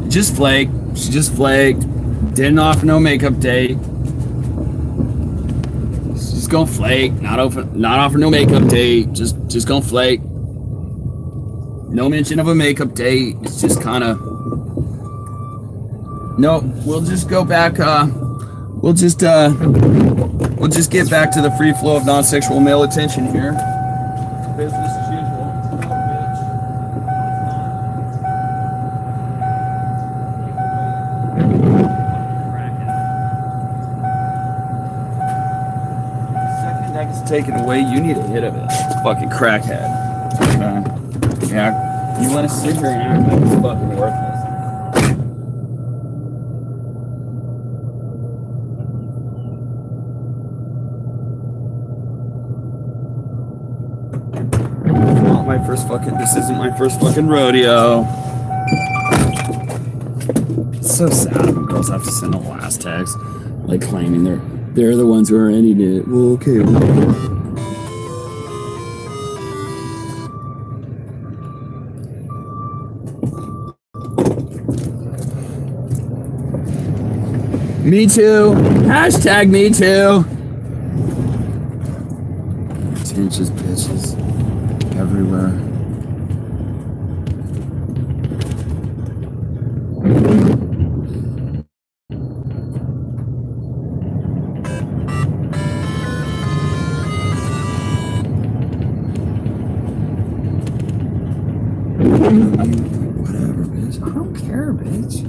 Just flaked. She just flaked. Didn't offer no makeup date. She's gonna flake. Not offer no makeup date. Just gonna flake. No mention of a makeup date. It's just kind of. No, we'll just go back. We'll just get back to the free flow of non-sexual male attention here. Business as usual. taken away, you need a hit of it. Fucking crackhead. Yeah. You want to sit here and act like it's fucking worthless. This isn't my first fucking rodeo. It's so sad when girls have to send a last text, like claiming they're the ones who are ending it. Well, okay. Me too. Hashtag me too. Pretentious bitches everywhere. Whatever, bitch. I don't care, bitch.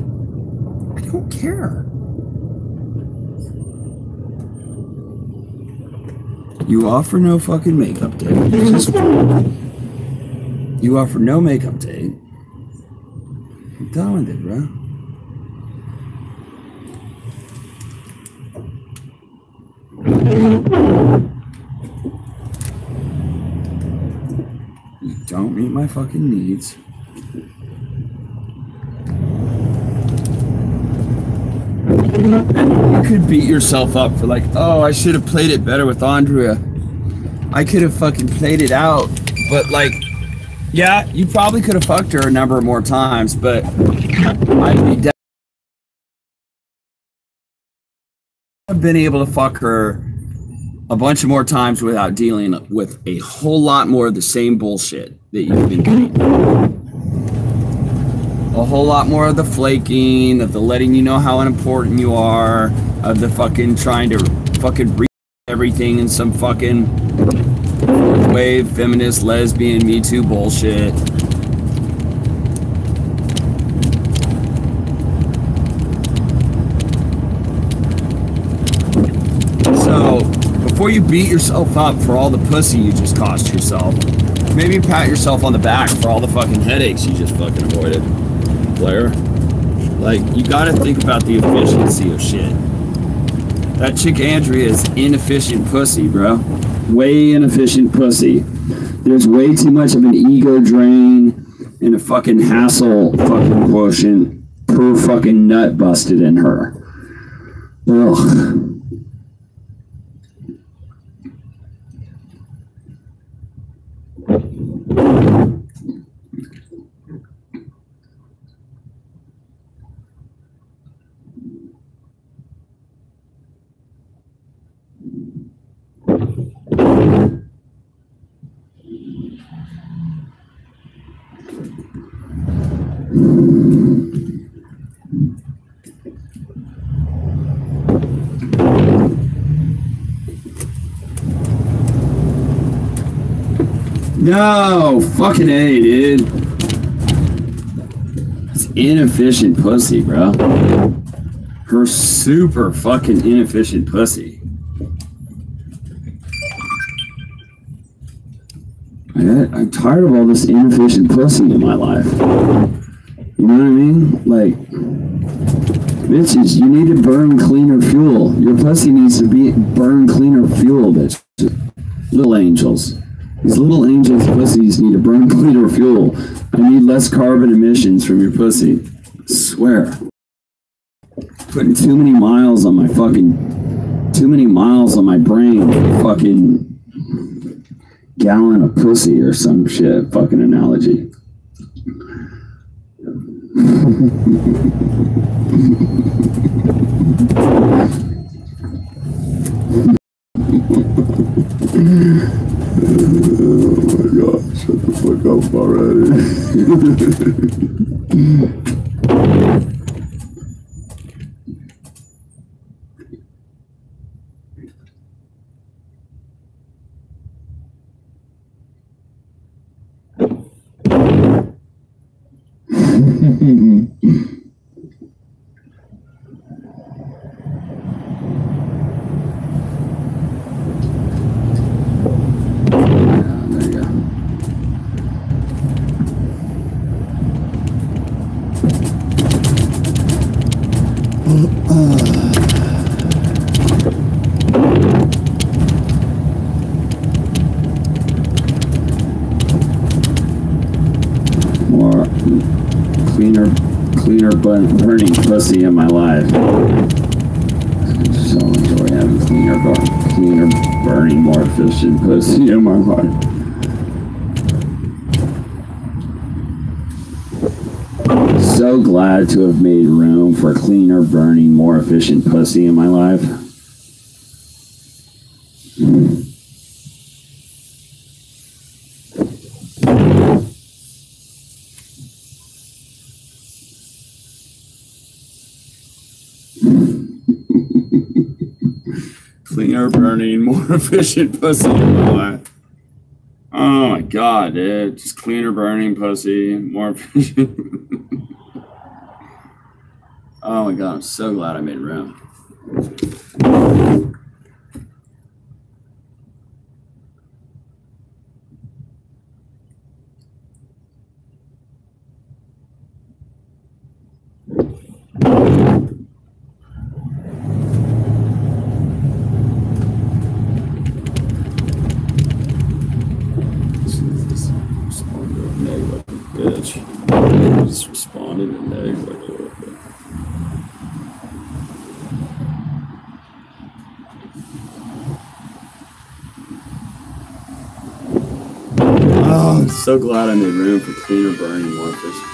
I don't care. You offer no fucking makeup date. You offer no makeup date. I'm done with it, bro. You don't meet my fucking needs. You could beat yourself up for like, oh, I should have played it better with Andrea. I could have fucking played it out. But like, yeah, you probably could have fucked her a number more times, but I'd be dead. I've been able to fuck her a bunch of more times without dealing with a whole lot more of the same bullshit that you've been doing. A whole lot more of the flaking, of the letting you know how unimportant you are, of the fucking trying to fucking read everything in some fucking fourth wave, feminist, lesbian, Me Too bullshit. So, before you beat yourself up for all the pussy you just cost yourself, maybe pat yourself on the back for all the fucking headaches you just fucking avoided. Player. Like, you gotta think about the efficiency of shit. That chick Andrea is inefficient pussy, bro. Way inefficient pussy. There's way too much of an ego drain and a fucking hassle fucking quotient per fucking nut busted in her. Ugh. No, fucking A, dude. It's inefficient pussy, bro. Her super fucking inefficient pussy. I'm tired of all this inefficient pussy in my life. You know what I mean? Like, bitches, you need to burn cleaner fuel. Your pussy needs to burn cleaner fuel, bitch. Little angels. These little angels' pussies need to burn cleaner fuel. I need less carbon emissions from your pussy. I swear. Putting too many miles on my brain for a fucking gallon of pussy or some shit fucking analogy. Oh my god, shut the fuck up already. More cleaner burning pussy in my life. So enjoy having cleaner burning, more efficient pussy in my life. So glad to have made room for cleaner burning, more efficient pussy in my life. Cleaner burning, more efficient pussy in my life. Oh my god, dude. Just cleaner burning pussy, more efficient. Oh my god, I'm so glad I made room. Bitch. Just responded and they oh, I'm so glad I made room for cleaner burning, more efficient.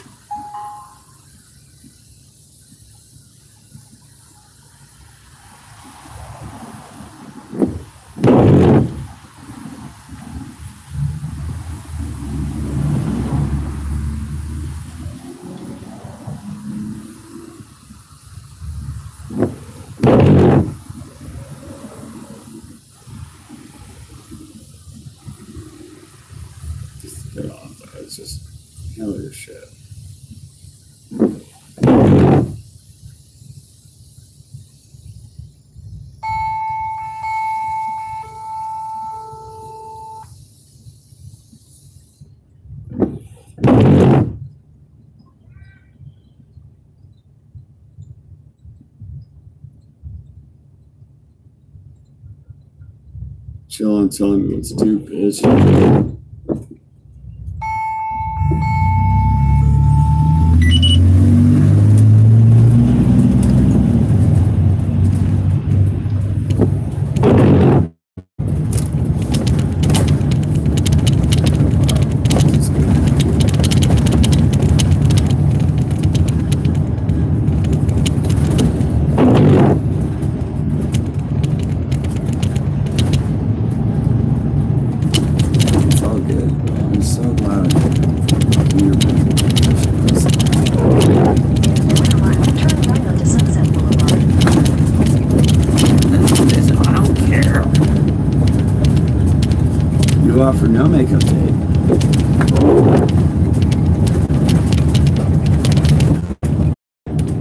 Get off that. It's just hell of your shit. Chill and telling me what to do, bitch. For no makeup tape.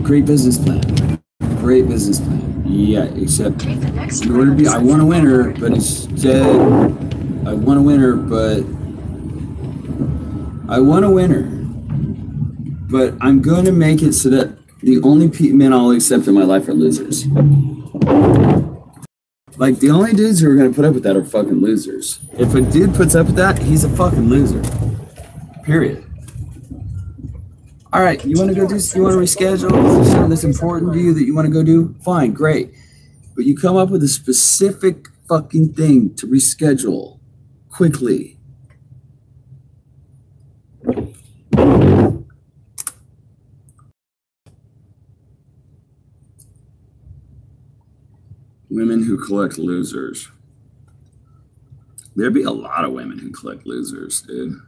Great business plan. Great business plan. Yeah, except in order to be, I want a winner, but instead, I want a winner, but I'm going to make it so that the only men I'll accept in my life are losers. Like, the only dudes who are going to put up with that are fucking losers. If a dude puts up with that, he's a fucking loser. Period. All right, you want to go do, you want to reschedule? Is there something that's important to you that you want to go do? Fine, great. But you come up with a specific fucking thing to reschedule quickly. Women who collect losers. There'd be a lot of women who collect losers, dude.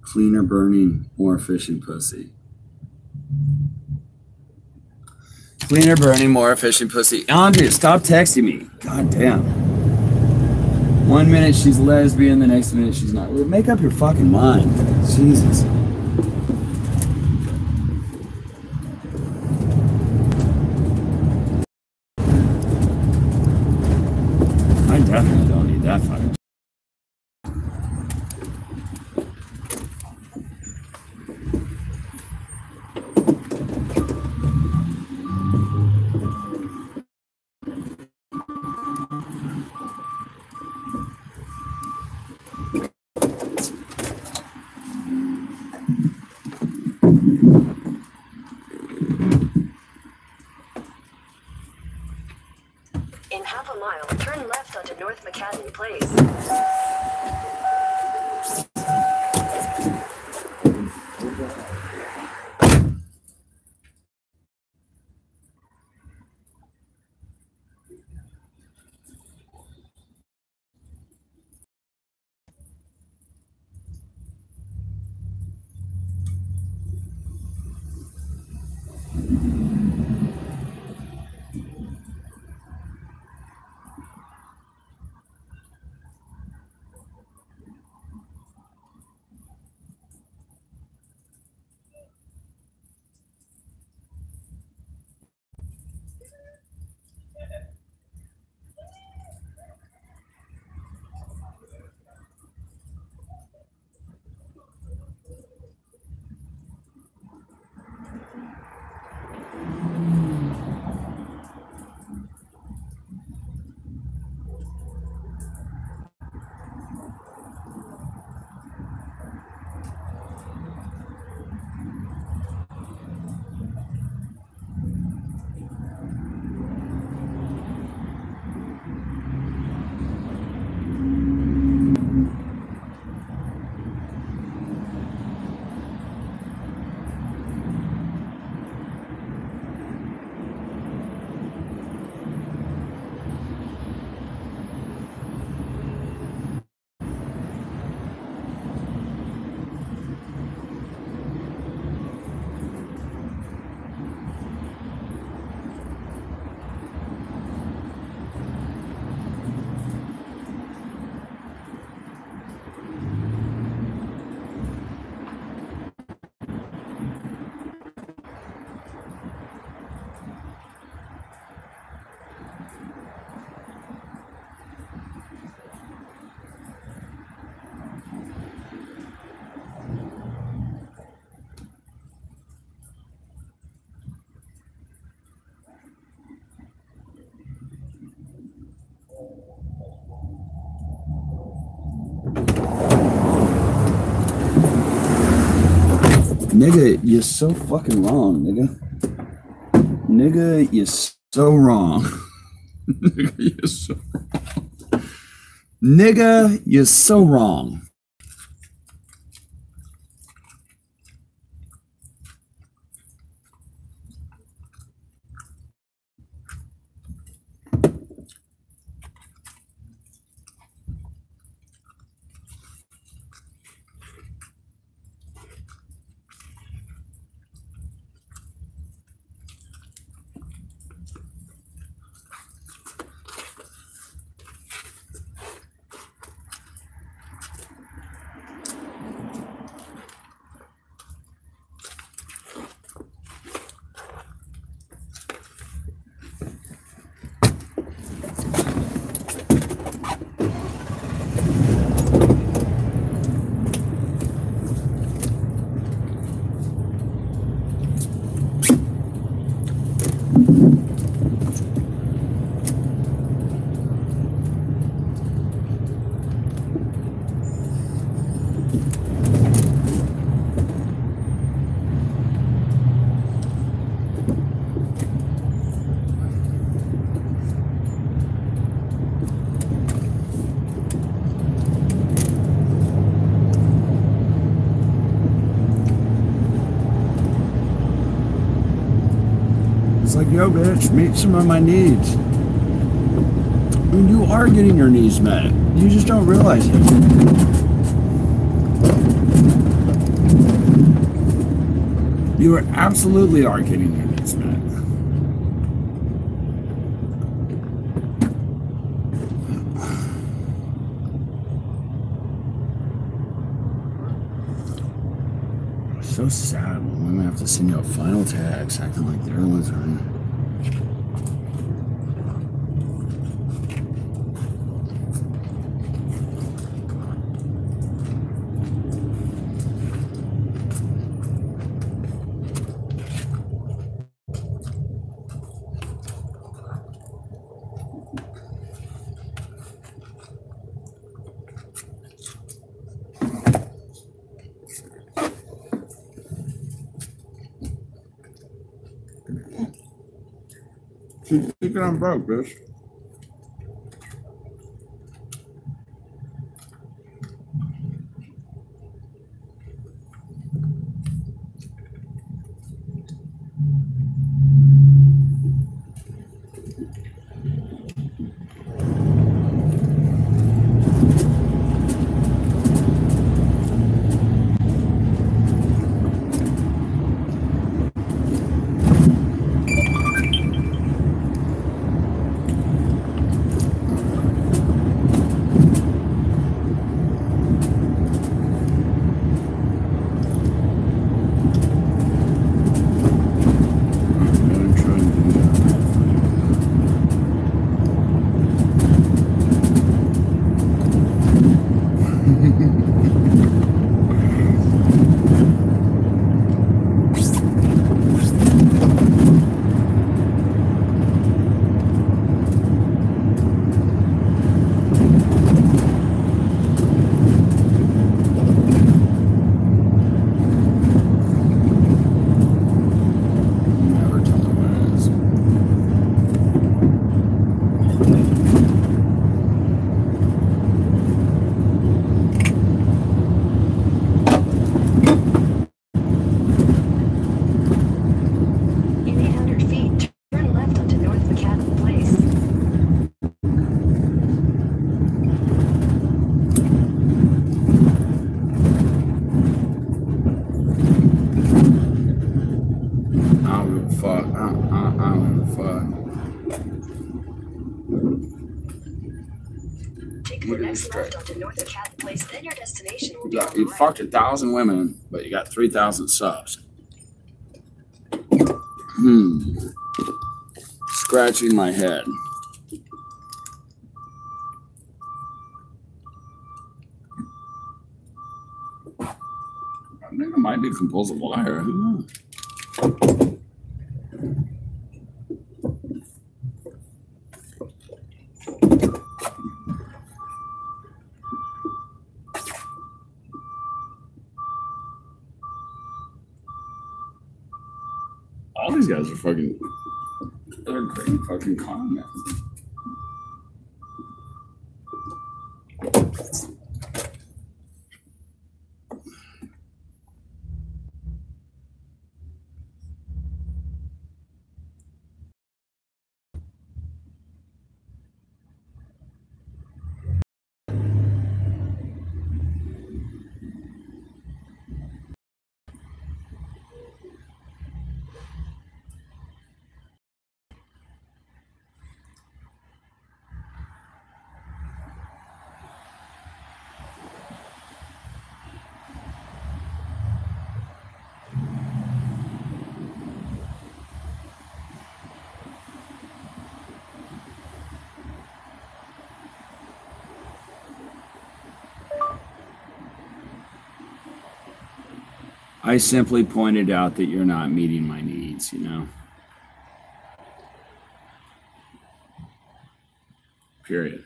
Cleaner burning, more efficient pussy. Cleaner burning, more efficient pussy. Andrea, stop texting me. God damn. 1 minute she's lesbian, the next minute she's not. Make up your fucking mind. Jesus. I definitely don't need that fucking. In half a mile, turn left onto North McCadden Place. Nigga, you're so fucking wrong, nigga. Nigga, you're so wrong. Nigga, you're so wrong. Nigga, you're so wrong. It's like, yo, bitch, meet some of my needs. I mean, you are getting your needs met. You just don't realize it. You absolutely are getting your needs met. So sad when women have to send you a final text acting like they're Lutheran. Keep it on broke, bitch. In 800 feet, turn left onto North McCadden Place. I don't give a fuck. I don't give a fuck. Take the Look at next this left guy. onto North McCadden Place, then your destination will be You on got, the you right. fucked 1,000 women, but you got 3,000 subs. Scratching my head. I think I might be a compulsive liar. Who knows? All these guys are fucking. They're great fucking con men. I simply pointed out that you're not meeting my needs, you know? Period.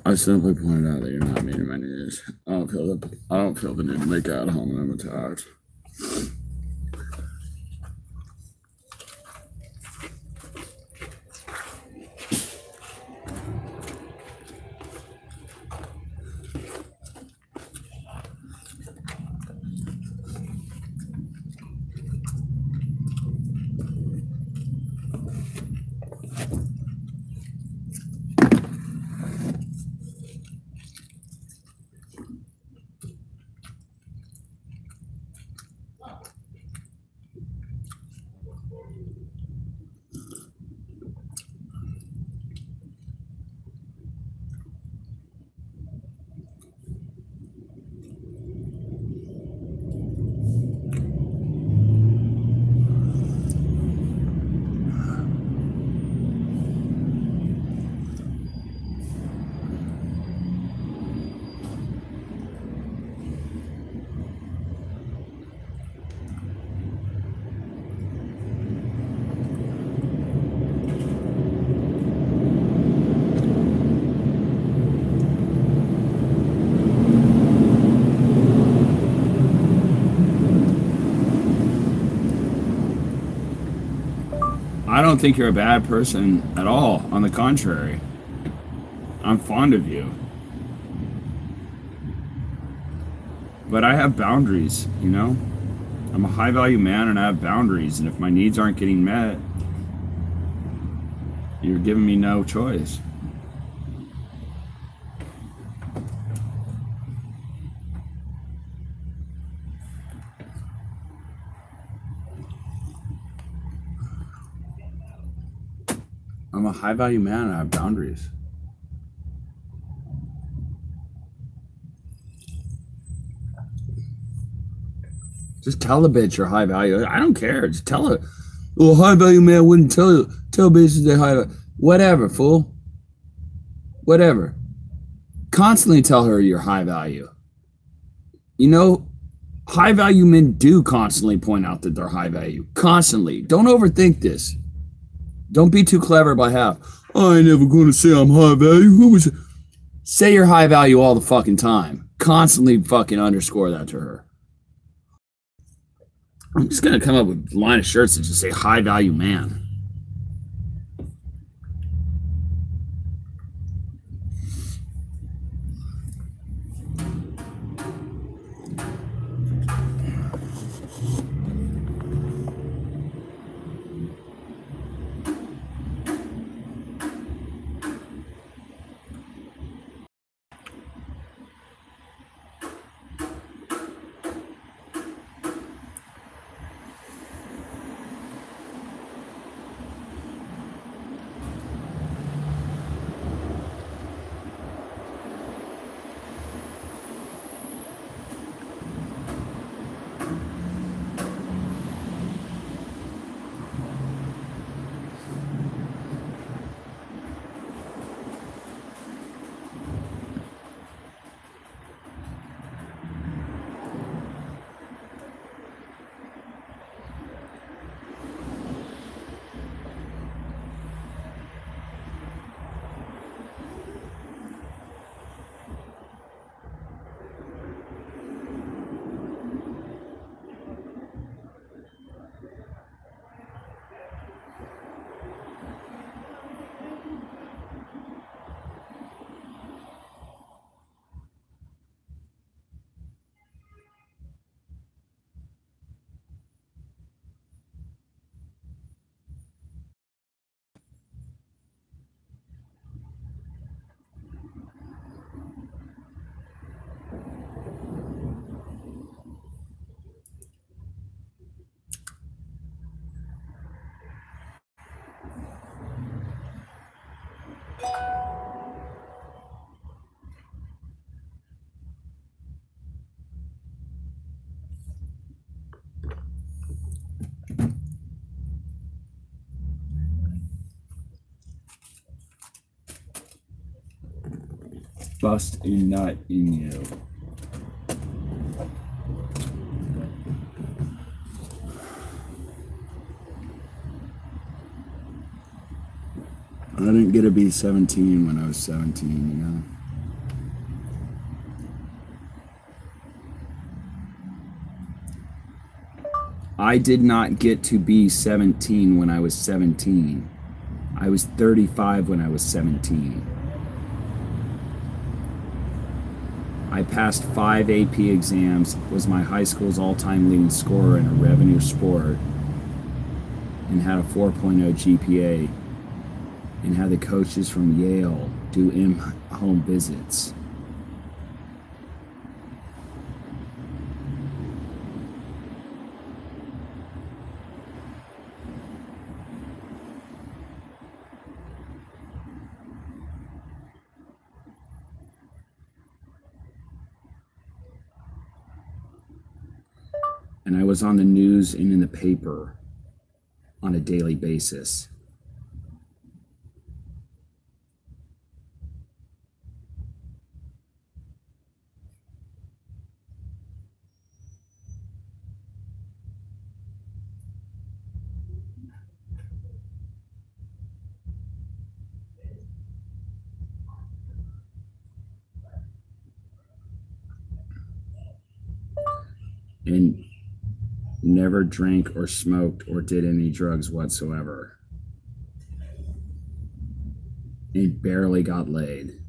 I simply pointed out that you're not meeting my needs. I don't feel the need to make out home when I'm attacked. don't think you're a bad person at all. On the contrary, I'm fond of you. But I have boundaries, you know? I'm a high value man and I have boundaries. And if my needs aren't getting met, you're giving me no choice. I'm a high value man and I have boundaries. Just tell the bitch you're high value. I don't care. Just tell her. Well, high value man wouldn't tell bitches they high value. Whatever, fool. Whatever. Constantly tell her you're high value. You know, high value men do constantly point out that they're high value. Constantly. Don't overthink this. Don't be too clever by half. I ain't never going to say I'm high value. Who was it? Say you're high value all the fucking time. Constantly fucking underscore that to her. I'm just going to come up with a line of shirts that just say high value man. Bust a nut in you. I didn't get to be 17 when I was 17, you know? I did not get to be 17 when I was 17. I was 35 when I was 17. I passed 5 AP exams, was my high school's all-time leading scorer in a revenue sport, and had a 4.0 GPA, and had the coaches from Yale do in-home visits. And I was on the news and in the paper on a daily basis. And never drank or smoked or did any drugs whatsoever. He barely got laid.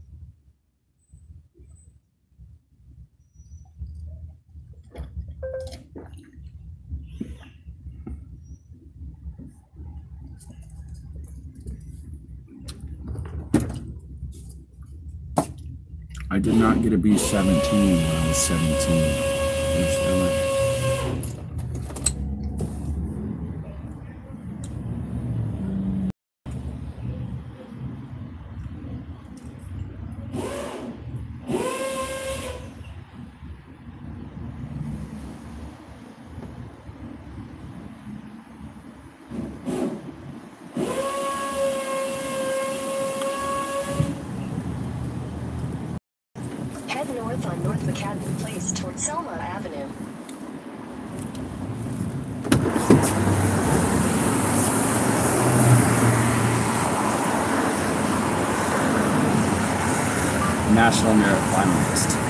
I did not get to be 17 when I was 17. Head north on North Macadam Place toward Selma Avenue. National Merit finalist.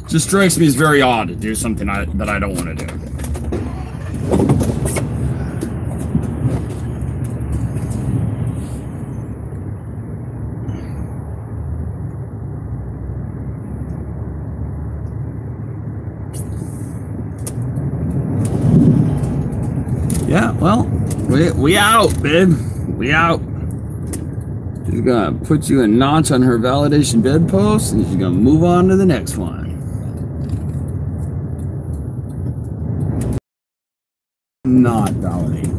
Just strikes me as very odd to do something that I don't want to do. Yeah, well, we out, babe. We out. She's gonna put you a notch on her validation bedpost, and she's gonna move on to the next one. Not validating.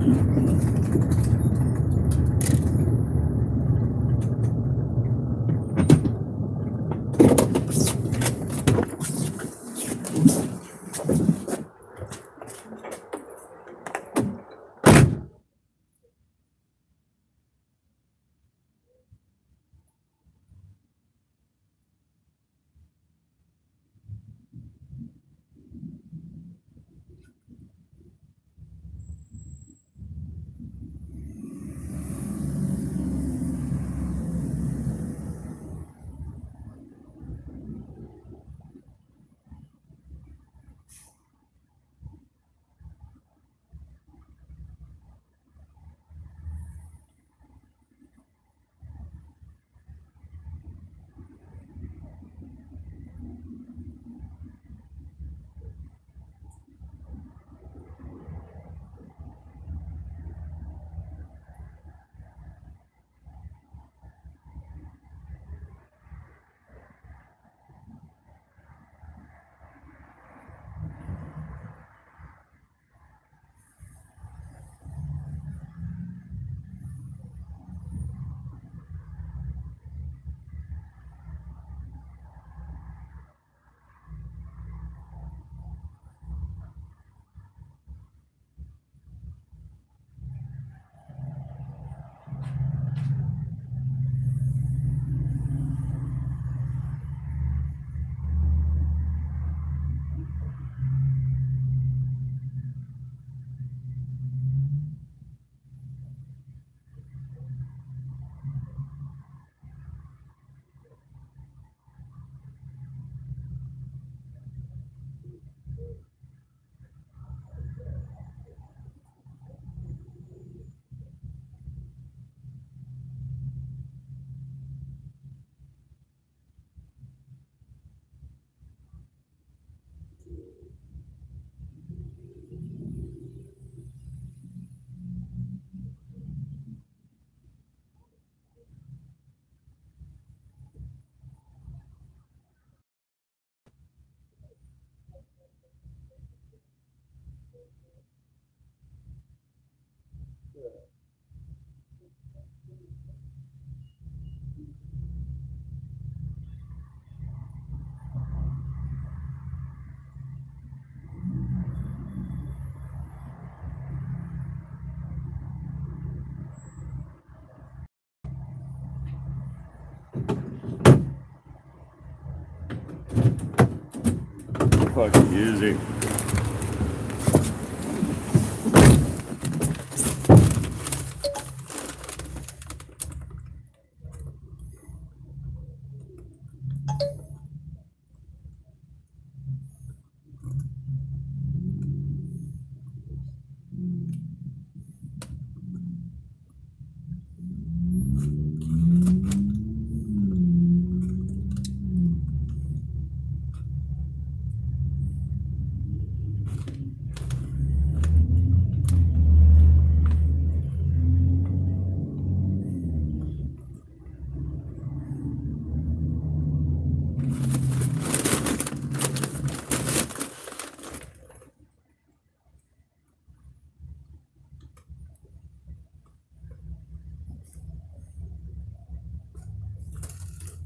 Fucking music.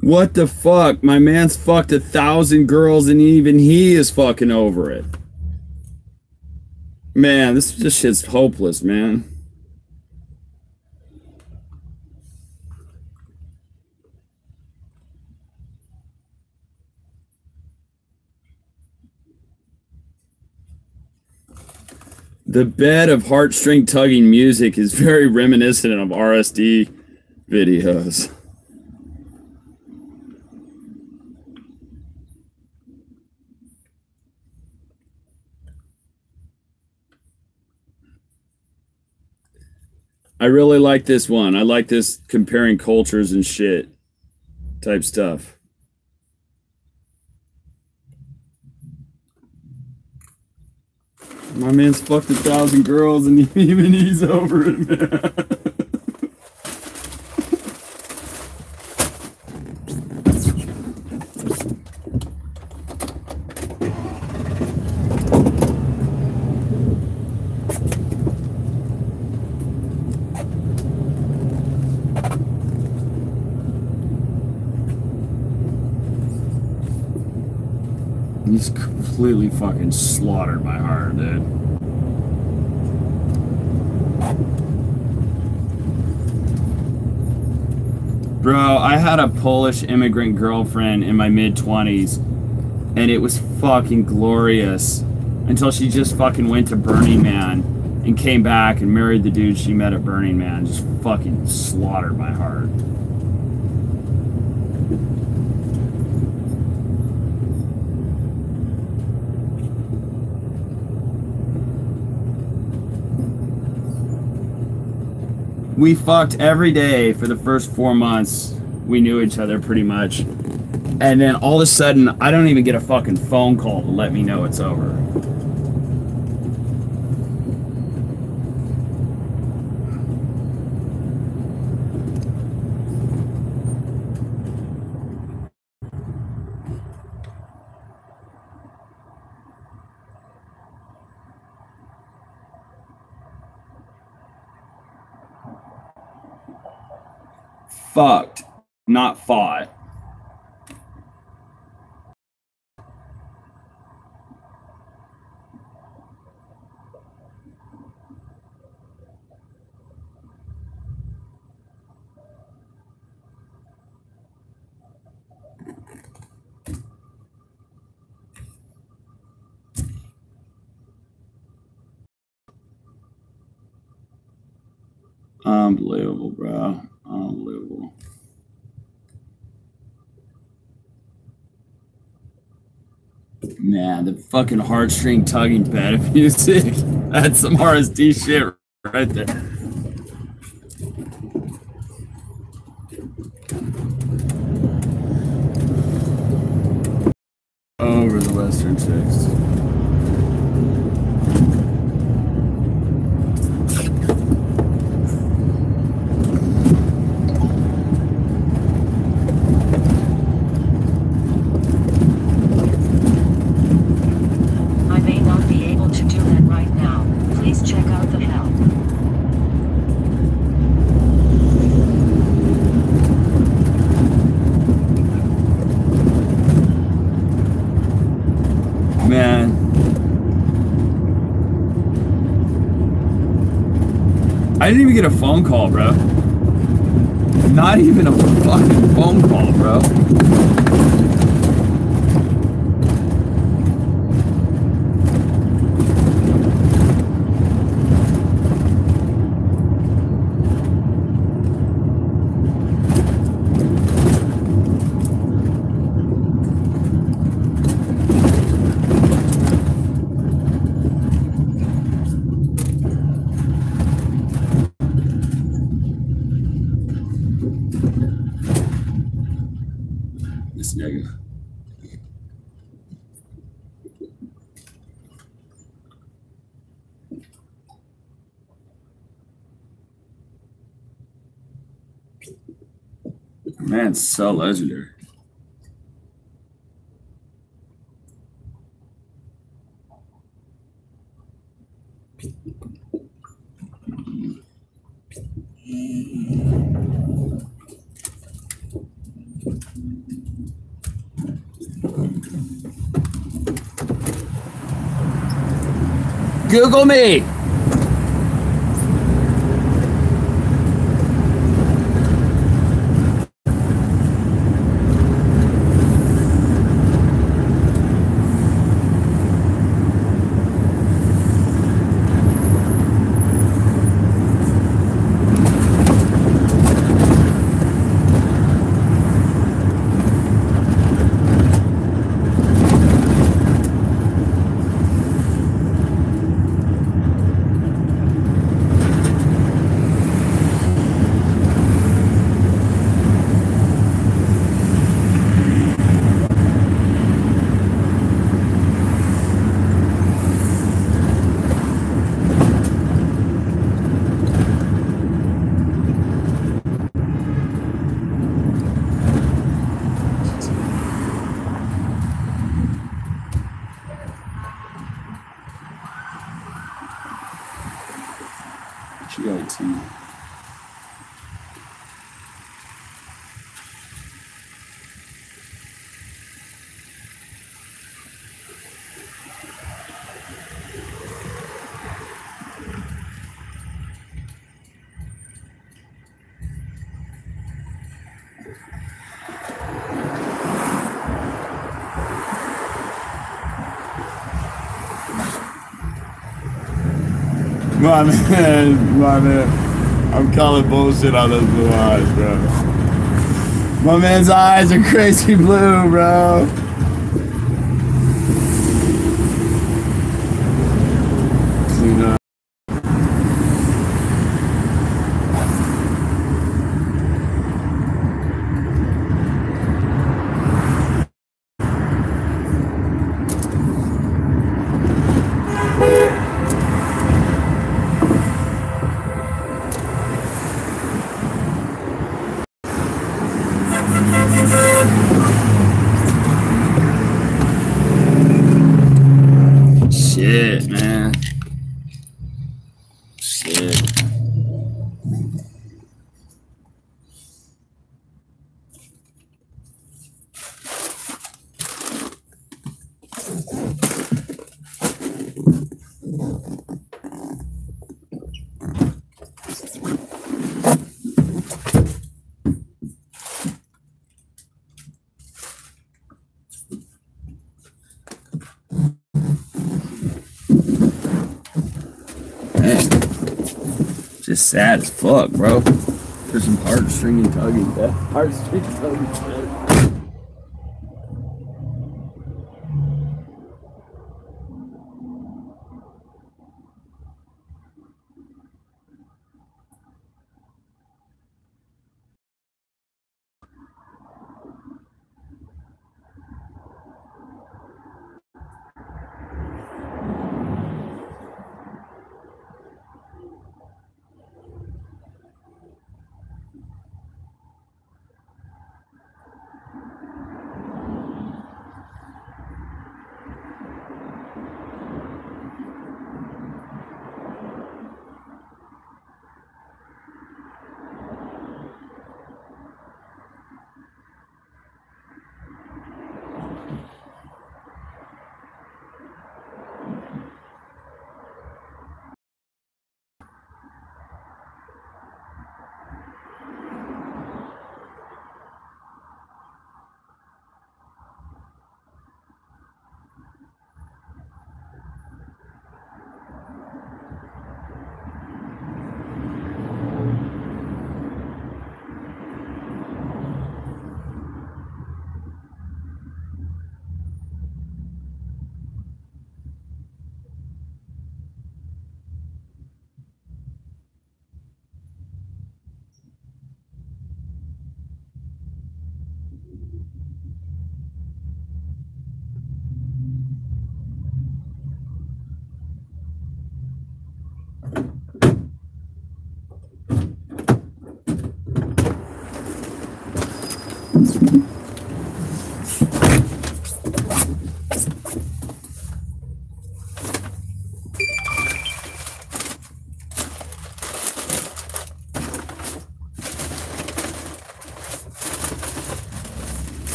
What the fuck? My man's fucked 1,000 girls and even he is fucking over it. Man, this shit's hopeless, man. The bed of heartstring tugging music is very reminiscent of RSD videos. I really like this one. I like this comparing cultures and shit type stuff. My man's fucked 1,000 girls and even he's over it, man. He's completely fucking slaughtered my heart, dude. Bro, I had a Polish immigrant girlfriend in my mid-20s, and it was fucking glorious until she just fucking went to Burning Man and came back and married the dude she met at Burning Man. Just fucking slaughtered my heart. We fucked every day for the first 4 months. We knew each other pretty much. And then all of a sudden, I don't even get a fucking phone call to let me know it's over. Fucked, not fought. Unbelievable, bro. Unbelievable. Man, the fucking heartstring tugging bed music. That's some RSD shit right there. Over the Western chicks. I didn't even get a phone call, bro. Not even a fucking phone call, bro. Man, it's so legendary. Google me. GIT. My man, I'm calling bullshit on those blue eyes, bro. My man's eyes are crazy blue, bro. Clean up. Shit, man. Shit. Just sad as fuck, bro. There's some heartstring tugging. Heartstring tugging shit.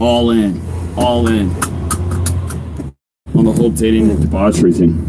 All in. All in. On the whole dating and debauchery thing.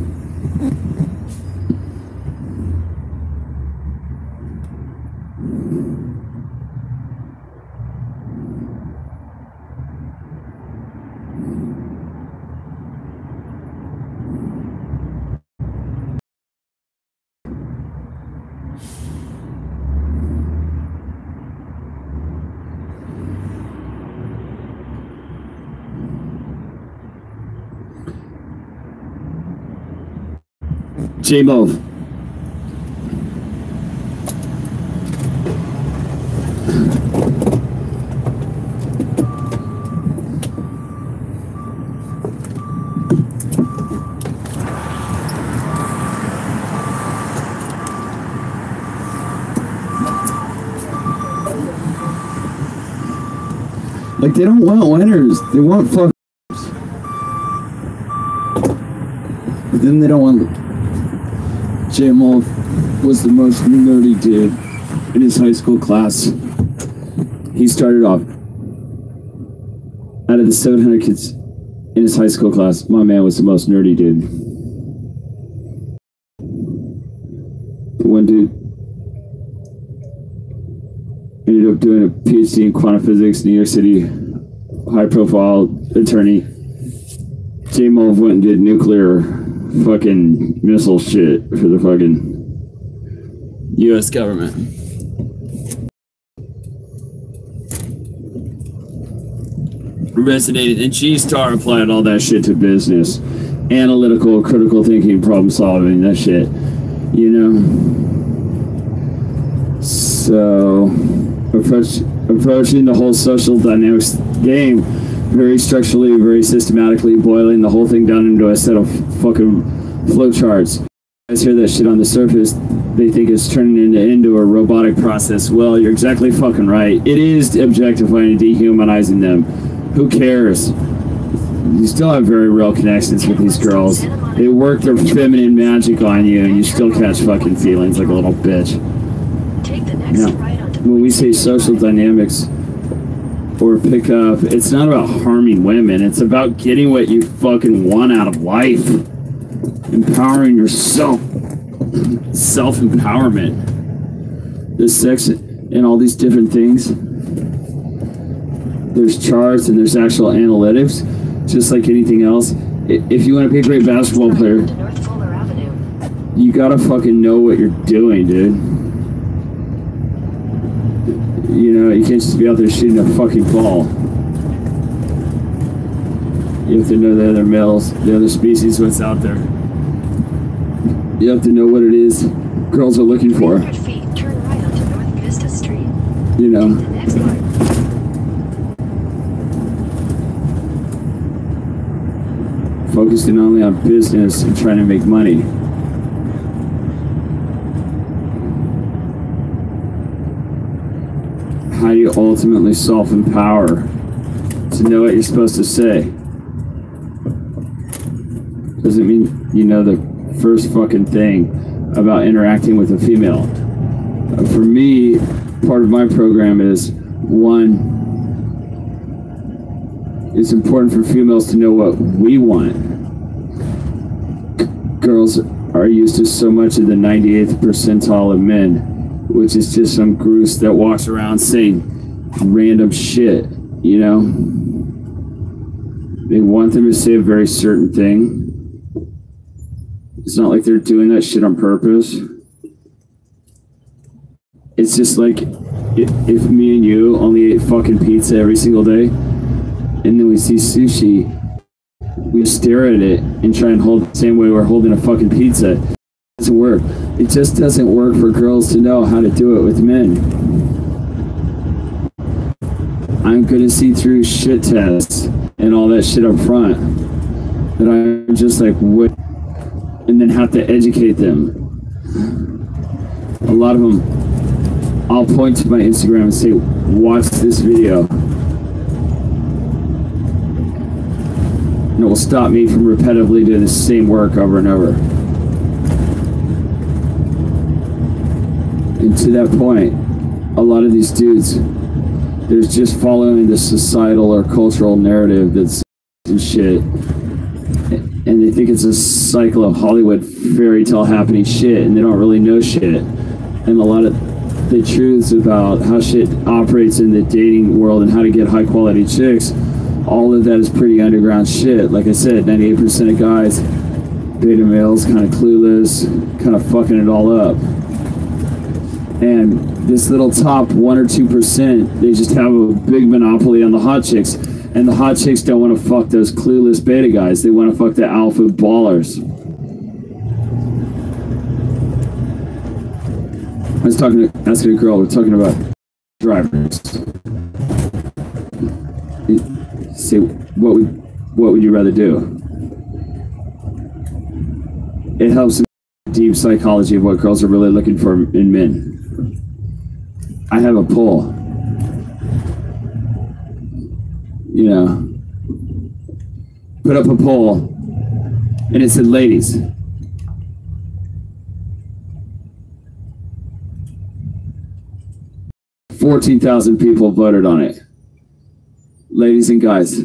J-Mo. Like, they don't want winners. They want fuckers. But then they don't want... Jamal was the most nerdy dude in his high school class. He started off... Out of the 700 kids in his high school class, my man was the most nerdy dude. One dude ended up doing a PhD in quantum physics, New York City, high-profile attorney. Jamal went and did nuclear fucking missile shit for the fucking U.S. government. Resonated, and G-Star applied all that shit to business. Analytical, critical thinking, problem solving, that shit. You know? So, approaching the whole social dynamics game very structurally, very systematically, boiling the whole thing down into a set of fucking flowcharts. Guys hear that shit on the surface, they think it's turning into a robotic process. Well, you're exactly fucking right. It is objectifying and dehumanizing them. Who cares? You still have very real connections with these girls. They work their feminine magic on you, and you still catch fucking feelings like a little bitch. Now, when we say social dynamics or pickup, it's not about harming women. It's about getting what you fucking want out of life. Empowering yourself. Self-empowerment. There's sex and all these different things. There's charts and there's actual analytics, just like anything else. If you want to be a great basketball player, you gotta fucking know what you're doing, dude. You know, you can't just be out there shooting a fucking ball. You have to know the other males, the other species, what's out there. You have to know what it is girls are looking for. 300 feet, turn right onto North Vista Street. You know. Take the next right. Focusing only on business and trying to make money. How do you ultimately self-empower to know what you're supposed to say? Doesn't mean you know the first fucking thing about interacting with a female. For me, part of my program is, one, it's important for females to know what we want. Girls are used to so much of the 98th percentile of men, which is just some goose that walks around saying random shit, you know? They want them to say a very certain thing. It's not like they're doing that shit on purpose. It's just like if me and you only ate fucking pizza every single day, and then we see sushi, we stare at it and try and hold the same way we're holding a fucking pizza. It doesn't work. It just doesn't work for girls to know how to do it with men. I'm gonna see through shit tests and all that shit up front that I'm just like, what? And then have to educate them. A lot of them, I'll point to my Instagram and say, watch this video. And it will stop me from repetitively doing the same work over and over. And to that point, a lot of these dudes, they're just following the societal or cultural narrative that's and shit. And they think it's a cycle of Hollywood fairy tale happening shit, and they don't really know shit. And a lot of the truths about how shit operates in the dating world and how to get high quality chicks, all of that is pretty underground shit. Like I said, 98% of guys, beta males, kind of clueless, kind of fucking it all up. And this little top 1 or 2%, they just have a big monopoly on the hot chicks. And the hot chicks don't want to fuck those clueless beta guys. They want to fuck the alpha ballers. I was asking a girl, we're talking about drivers. Say, what would you rather do? It helps in the deep psychology of what girls are really looking for in men. I have a poll. you know, put up a poll, and it said, ladies. $14,000 people voted on it. Ladies and guys.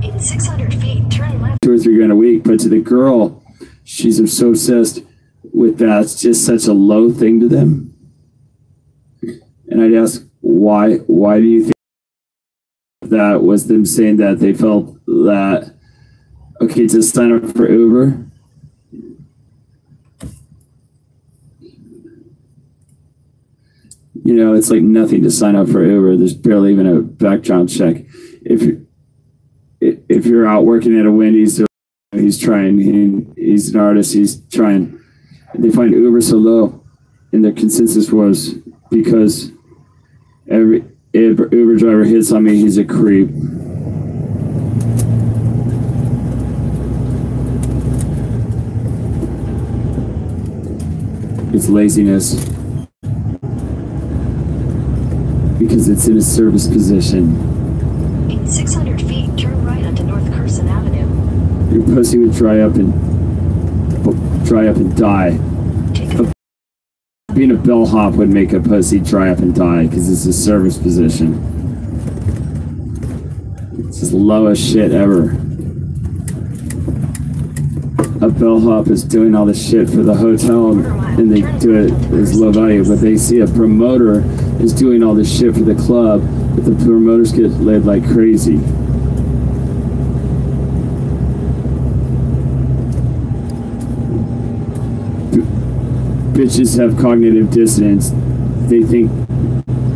In 600 feet, turn left. 2 or 3 grand a week, but to the girl, she's so obsessed with that. It's just such a low thing to them. And I'd ask, why do you think that was them saying that they felt that, okay, to sign up for Uber? You know, it's like nothing to sign up for Uber. There's barely even a background check. If you're out working at a Wendy's, he's trying. He's an artist. He's trying. They find Uber so low, and their consensus was because every Uber driver hits on me, he's a creep. It's laziness. Because it's in a service position. In 600 feet, turn right onto North Carson Avenue. Your pussy would dry up and die. Being a bellhop would make a pussy dry up and die because it's a service position. It's just the lowest shit ever. A bellhop is doing all this shit for the hotel and they do it as low value, but they see a promoter is doing all this shit for the club, but the promoters get laid like crazy. Bitches have cognitive dissonance. They think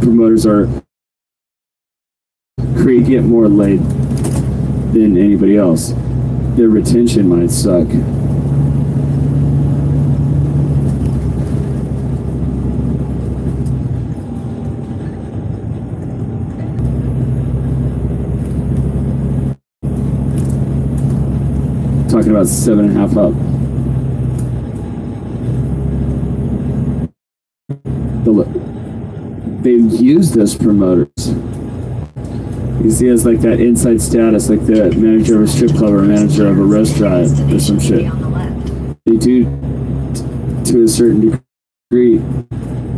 promoters are get more laid than anybody else. Their retention might suck. Talking about 7.5 up. They use those promoters. You see, as like that inside status, like the manager of a strip club or manager of a restaurant or some shit. They do to a certain degree,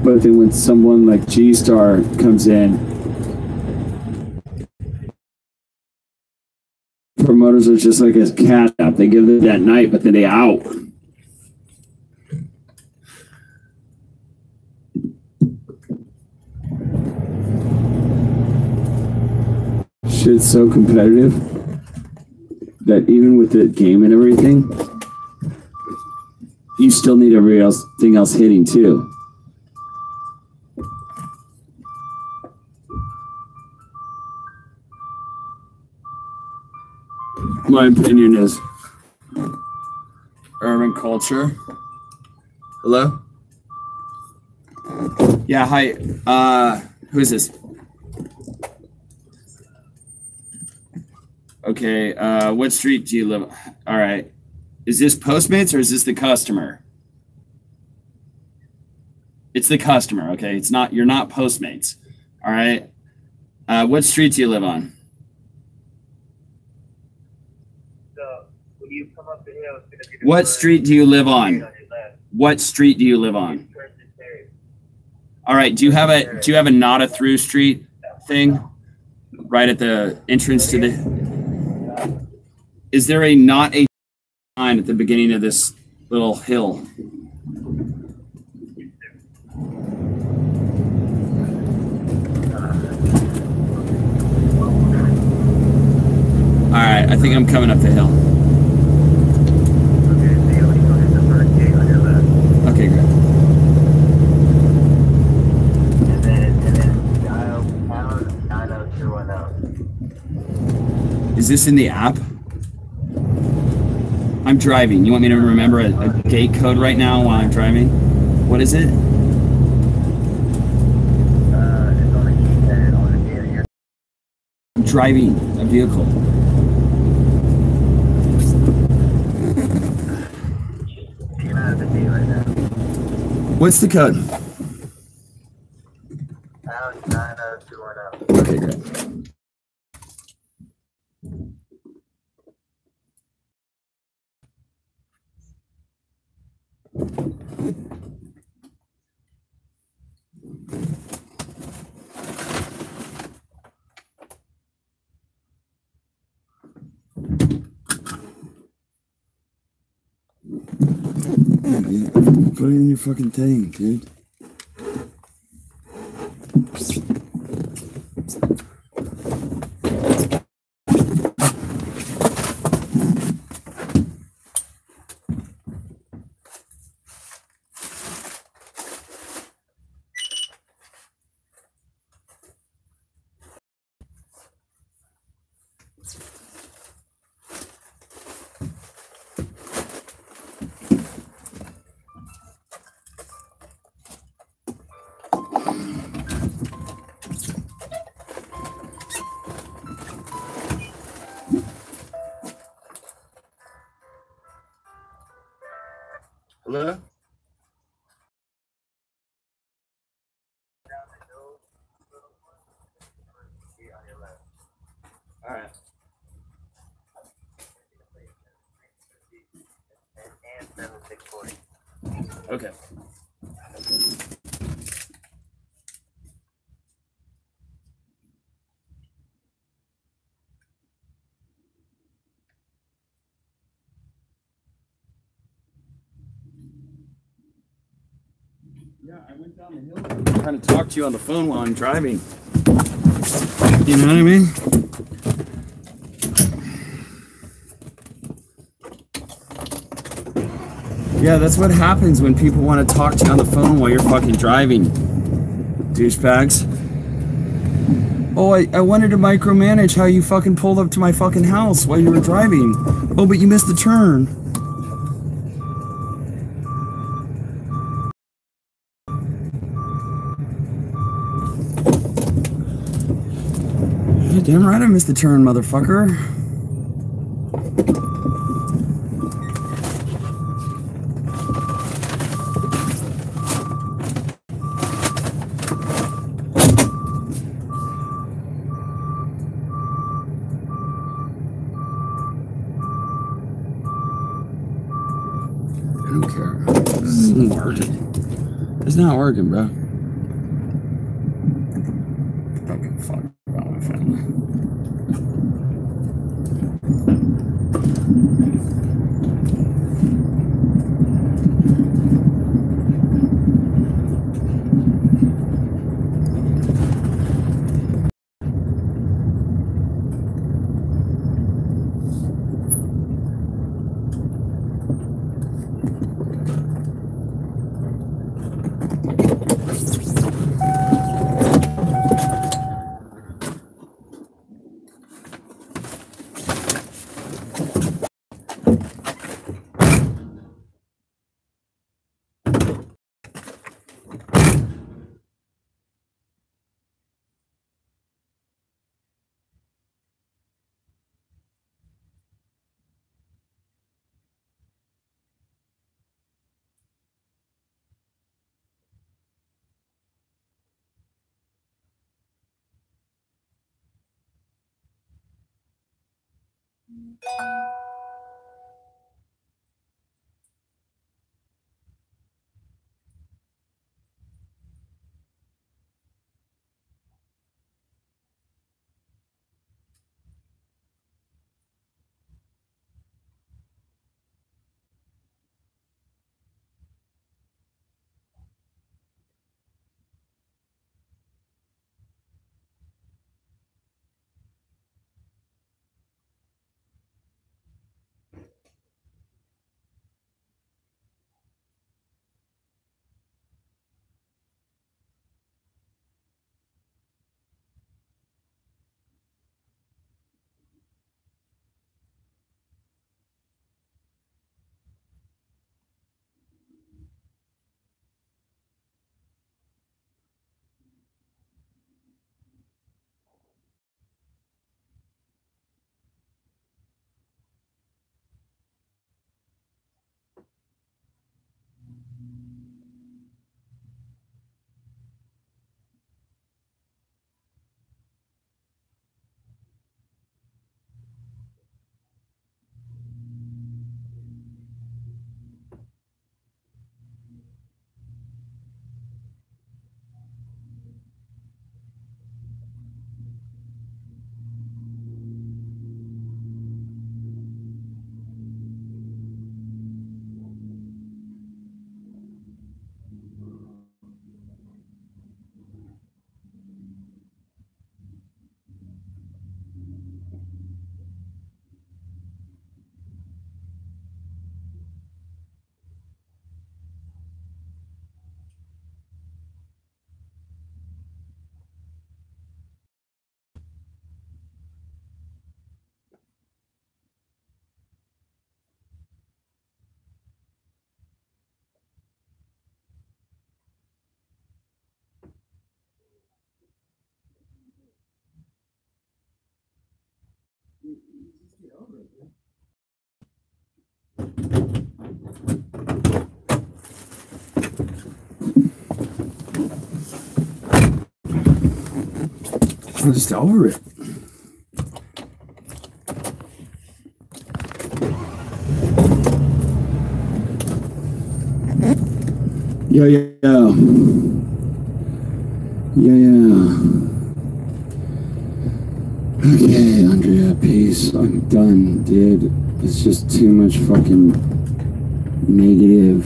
but then when someone like G-Star comes in, promoters are just like a cat app. They give it that night, but then they out. Shit's so competitive that even with the game and everything, you still need everything else hitting too. My opinion is urban culture. Hello? Yeah, hi. Who is this? Okay, what street do you live on? All right. Is this Postmates or is this the customer? It's the customer, okay? It's not, you're not Postmates. All right. What street do you live on? So when you come up the hill, it's gonna be What street do you live on? What street do you live on? All right. Do you have a not a through street thing right at the entrance to the? Is there a not a sign at the beginning of this little hill? All right, I think I'm coming up the hill. Okay, so you only go to the first gate on your left. Okay, good. And then dial pound 90210. Is this in the app? I'm driving. You want me to remember a gate code right now while I'm driving? What is it? It's on the keypad on the gate here. I'm driving a vehicle. What's the code? Alex 90210. Okay, great. Put it in your fucking thing, dude. Hello? All right. And 7640. Okay. Yeah, I went down the hill. I'm trying to talk to you on the phone while I'm driving. You know what I mean? Yeah, that's what happens when people want to talk to you on the phone while you're fucking driving. Douchebags. Oh, I wanted to micromanage how you fucking pulled up to my fucking house while you were driving. Oh, but you missed the turn. Yeah, damn right I missed the turn, motherfucker. I don't care. This isn't working. It's not working, bro. Don't give a fuck about my family. I'm just over it. Yeah. Okay, Andrea, peace. I'm done, dude. It's just too much fucking negative.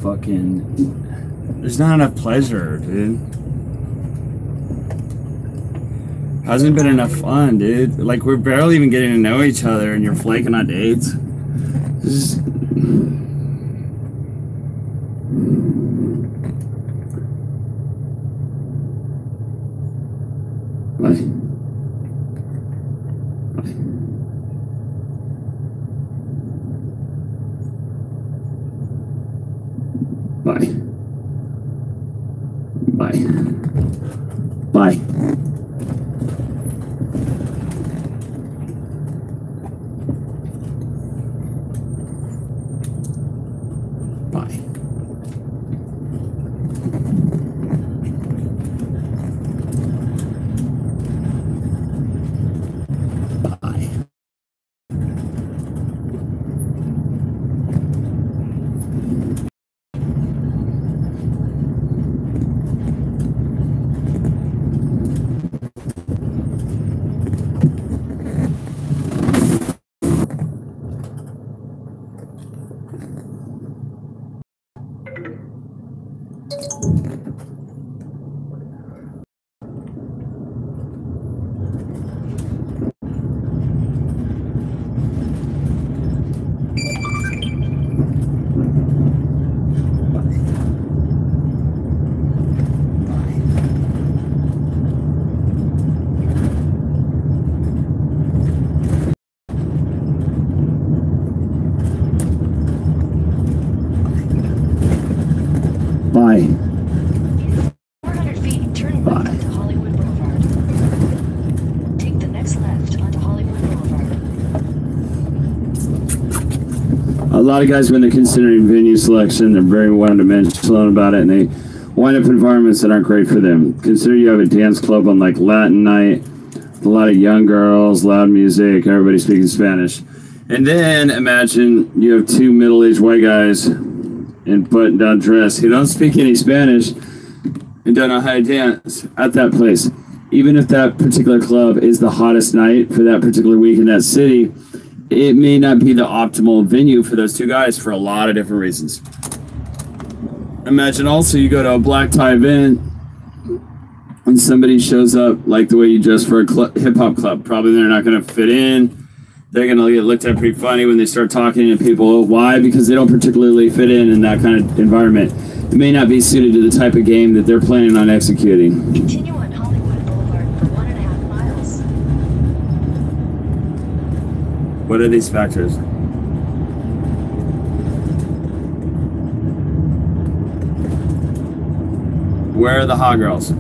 Fucking. There's not enough pleasure, dude. Hasn't been enough fun, dude. Like, we're barely even getting to know each other and you're flaking on dates. This is. Bye. Bye. 400 feet, turn left onto Hollywood Boulevard. Take the next left onto Hollywood Boulevard. A lot of guys, when they're considering venue selection, they're very one-dimensional about it, and they wind up in environments that aren't great for them. Consider you have a dance club on like Latin night, a lot of young girls, loud music, everybody speaking Spanish. And then imagine you have two middle-aged white guys in button-down dress who don't speak any Spanish and don't know how to dance at that place. Even if that particular club is the hottest night for that particular week in that city, it may not be the optimal venue for those two guys for a lot of different reasons. Imagine also you go to a black tie event and somebody shows up like the way you dress for a hip-hop club. Probably they're not going to fit in. They're going to get looked at pretty funny when they start talking to people. Why? Because they don't particularly fit in that kind of environment. It may not be suited to the type of game that they're planning on executing. Continue on Hollywood Boulevard for 1.5 miles. What are these factors? Where are the hot girls?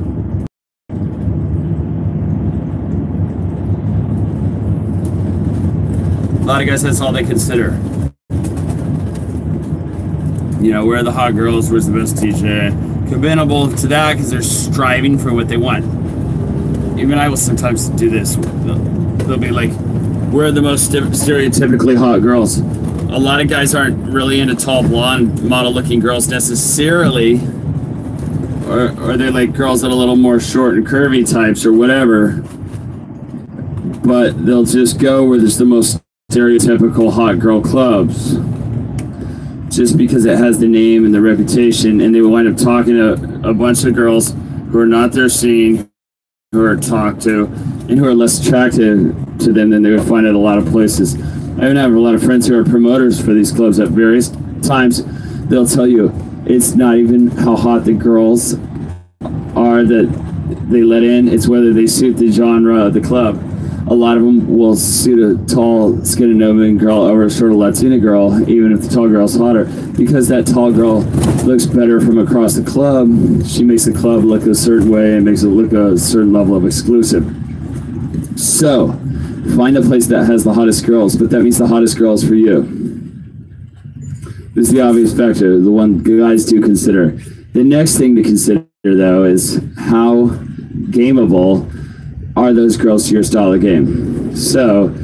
A lot of guys, that's all they consider. You know, where are the hot girls? Where's the best DJ? Commendable to that because they're striving for what they want. Even I will sometimes do this. They'll be like, where are the most stereotypically hot girls? A lot of guys aren't really into tall, blonde, model-looking girls necessarily. Or they're like girls that are a little more short and curvy types or whatever. But they'll just go where there's the most stereotypical hot girl clubs just because it has the name and the reputation, and they will wind up talking to a bunch of girls who are not their scene, who are talked to, and who are less attractive to them than they would find at a lot of places. I even have a lot of friends who are promoters for these clubs at various times. They'll tell you it's not even how hot the girls are that they let in, it's whether they suit the genre of the club. A lot of them will suit a tall Scandinavian girl over a short Latina girl, even if the tall girl's hotter, because that tall girl looks better from across the club. She makes the club look a certain way and makes it look a certain level of exclusive. So, find a place that has the hottest girls, but that means the hottest girls for you. This is the obvious factor, the one guys do consider. The next thing to consider, though, is how gameable are those girls to your style of game. So,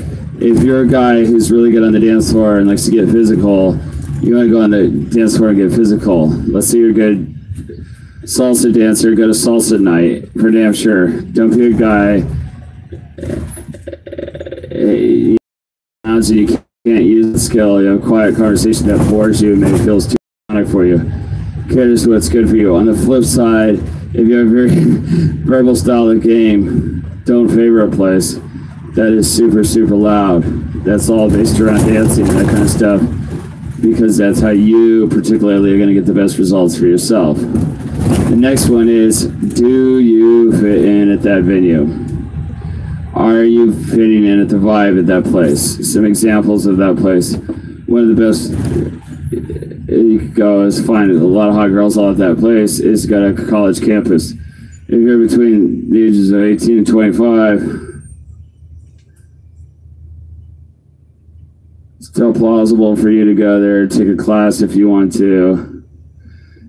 if you're a guy who's really good on the dance floor and likes to get physical, you want to go on the dance floor and get physical. Let's say you're a good salsa dancer, go to salsa night, for damn sure. Don't be a guy you can't use the skill, you have a quiet conversation that bores you and maybe feels too chronic for you. Here's what's good for you. On the flip side, if you have a very verbal style of game, don't favor a place that is super, super loud. That's all based around dancing and that kind of stuff, because that's how you particularly are going to get the best results for yourself. The next one is, do you fit in at that venue? Are you fitting in at the vibe at that place? Some examples of that place. One of the best you could go is find a lot of hot girls all at that place. It's got a college campus. If you're between the ages of 18 and 25, it's still plausible for you to go there, take a class if you want to,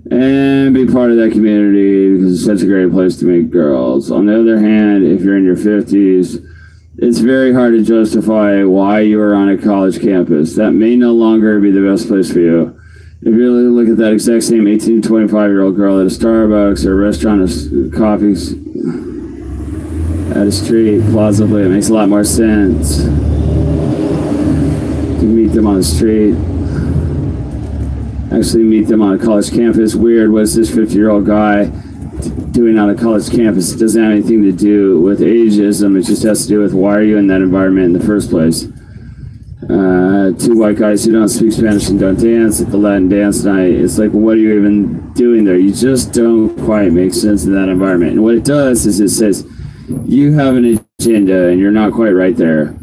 and be part of that community because it's such a great place to meet girls. On the other hand, if you're in your 50s, it's very hard to justify why you are on a college campus. That may no longer be the best place for you. If you really look at that exact same 18 to 25-year-old girl at a Starbucks or a restaurant of coffees at a street, plausibly, it makes a lot more sense. You can meet them on the street. Actually meet them on a college campus. Weird, what's this 50-year-old guy doing on a college campus? It doesn't have anything to do with ageism. It just has to do with why are you in that environment in the first place. Two white guys who don't speak Spanish and don't dance at the Latin dance night. It's like, what are you even doing there? You just don't quite make sense in that environment. And what it does is it says, you have an agenda and you're not quite right there.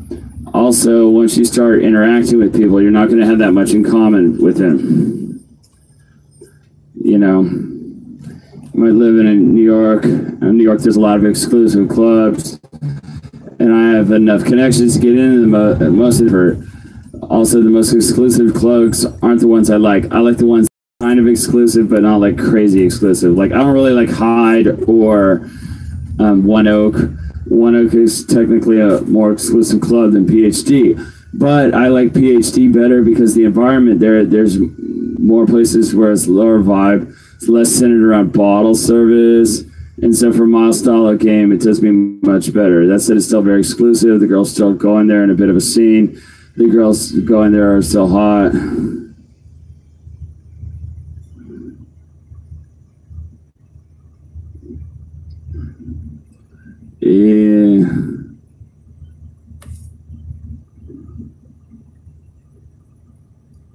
Also, once you start interacting with people, you're not going to have that much in common with them. You know, you might live in New York. In New York, there's a lot of exclusive clubs. And I have enough connections to get into most of them. Also, the most exclusive clubs aren't the ones I like. I like the ones kind of exclusive, but not like crazy exclusive. Like, I don't really like Hyde or One Oak. One Oak is technically a more exclusive club than PhD. But I like PhD better because the environment there's more places where it's lower vibe. It's less centered around bottle service. And so for my style of game, it does me much better. That said, it's still very exclusive. The girls still go in there in a bit of a scene. The girls going there are still hot. Yeah.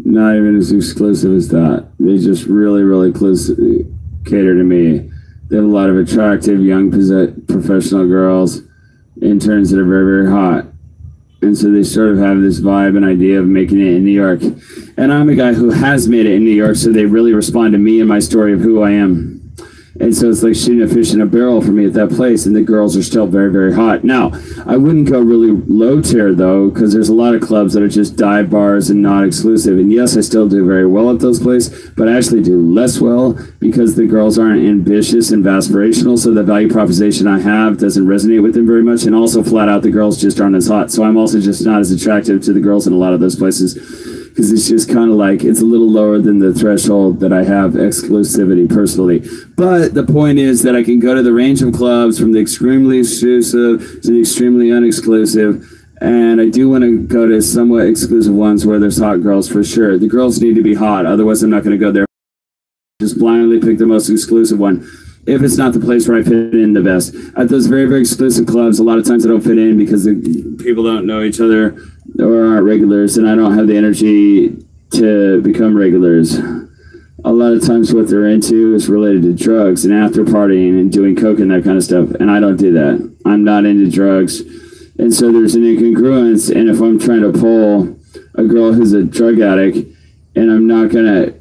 Not even as exclusive as that. They just really, really cater to me. They have a lot of attractive young professional girls, interns that are very, very hot. And so they sort of have this vibe and idea of making it in New York. And I'm a guy who has made it in New York, so they really respond to me and my story of who I am. And so it's like shooting a fish in a barrel for me at that place, and the girls are still very, very hot. Now, I wouldn't go really low tier, though, because there's a lot of clubs that are just dive bars and not exclusive. And yes, I still do very well at those places, but I actually do less well because the girls aren't ambitious and aspirational, so the value proposition I have doesn't resonate with them very much. And also, flat out, the girls just aren't as hot. So I'm also just not as attractive to the girls in a lot of those places, because it's just kind of like, it's a little lower than the threshold that I have exclusivity personally. But the point is that I can go to the range of clubs from the extremely exclusive to the extremely unexclusive, and I do want to go to somewhat exclusive ones where there's hot girls for sure. The girls need to be hot, otherwise I'm not going to go there. Just blindly pick the most exclusive one if it's not the place where I fit in the best. At those very, very exclusive clubs, a lot of times I don't fit in because the people don't know each other or aren't regulars, and I don't have the energy to become regulars. A lot of times what they're into is related to drugs and after partying and doing coke and that kind of stuff, and I don't do that. I'm not into drugs, and so there's an incongruence. And if I'm trying to pull a girl who's a drug addict, and I'm not gonna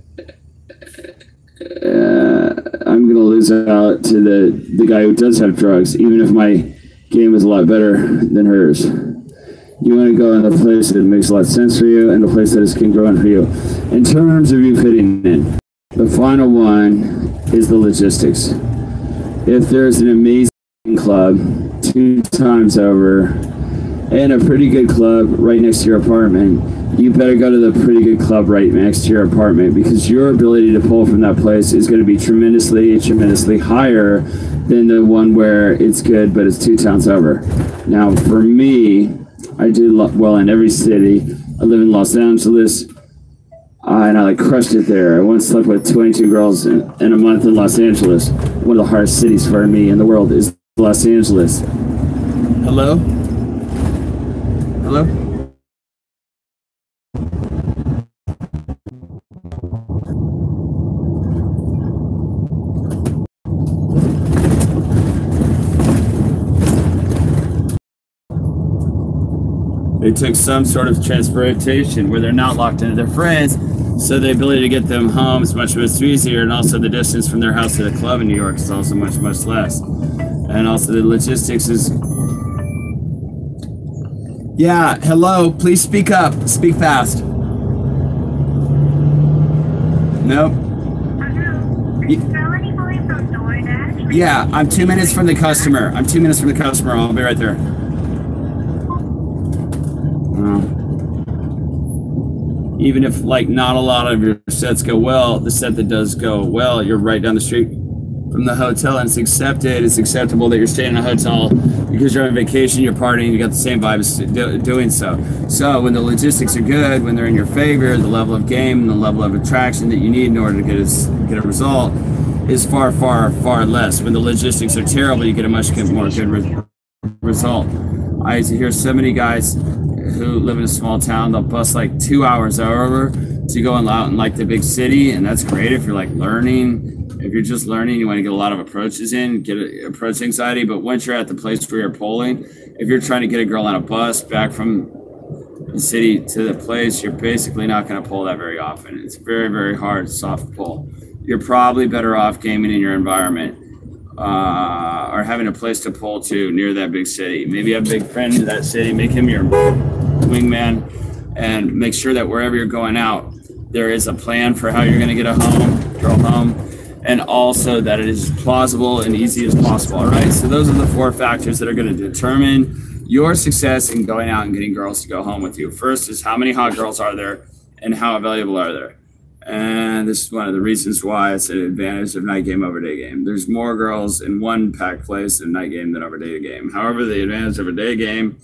I'm gonna lose out to the guy who does have drugs, even if my game is a lot better than hers. You want to go in the place that makes a lot of sense for you and the place that is congruent for you. In terms of you fitting in, the final one is the logistics. If there's an amazing club 2 times over and a pretty good club right next to your apartment, you better go to the pretty good club right next to your apartment, because your ability to pull from that place is going to be tremendously higher than the one where it's good but it's 2 towns over. Now for me, I do well in every city. I live in Los Angeles, and I crushed it there. I once slept with 22 girls in a month in Los Angeles. One of the hardest cities for me in the world is Los Angeles. Hello? Hello? They took some sort of transportation where they're not locked into their friends, so the ability to get them home is much easier, and also the distance from their house to the club in New York is also much less. And also the logistics is... Yeah, hello, please speak up. Speak fast. Nope. Yeah, I'm 2 minutes from the customer. I'll be right there. Even if not a lot of your sets go well, the set that does go well, you're right down the street from the hotel, and it's acceptable that you're staying in a hotel because you're on vacation, you're partying, you got the same vibe as doing so. So when the logistics are good, when they're in your favor, the level of game and the level of attraction that you need in order to get a result is far less. When the logistics are terrible, you get a much more good result. I used to hear so many guys who live in a small town, they'll bust 2 hours over to go out in the big city, and that's great if you're learning. If you're just learning, you want to get a lot of approaches in, get approach anxiety. But once you're at the place where you're polling, if you're trying to get a girl on a bus back from the city to the place, you're basically not going to pull that very often. It's very hard, soft pull. You're probably better off gaming in your environment, or having a place to pull to near that big city. Maybe have a big friend in that city, make him your wingman, and make sure that wherever you're going out, there is a plan for how you're going to get a girl home, and also that it is plausible and easy as possible. All right, so those are the 4 factors that are going to determine your success in going out and getting girls to go home with you. First is how many hot girls are there and how available are there. And this is one of the reasons why it's an advantage of night game over day game. There's more girls in one packed place in night game than over day game. However, the advantage of a day game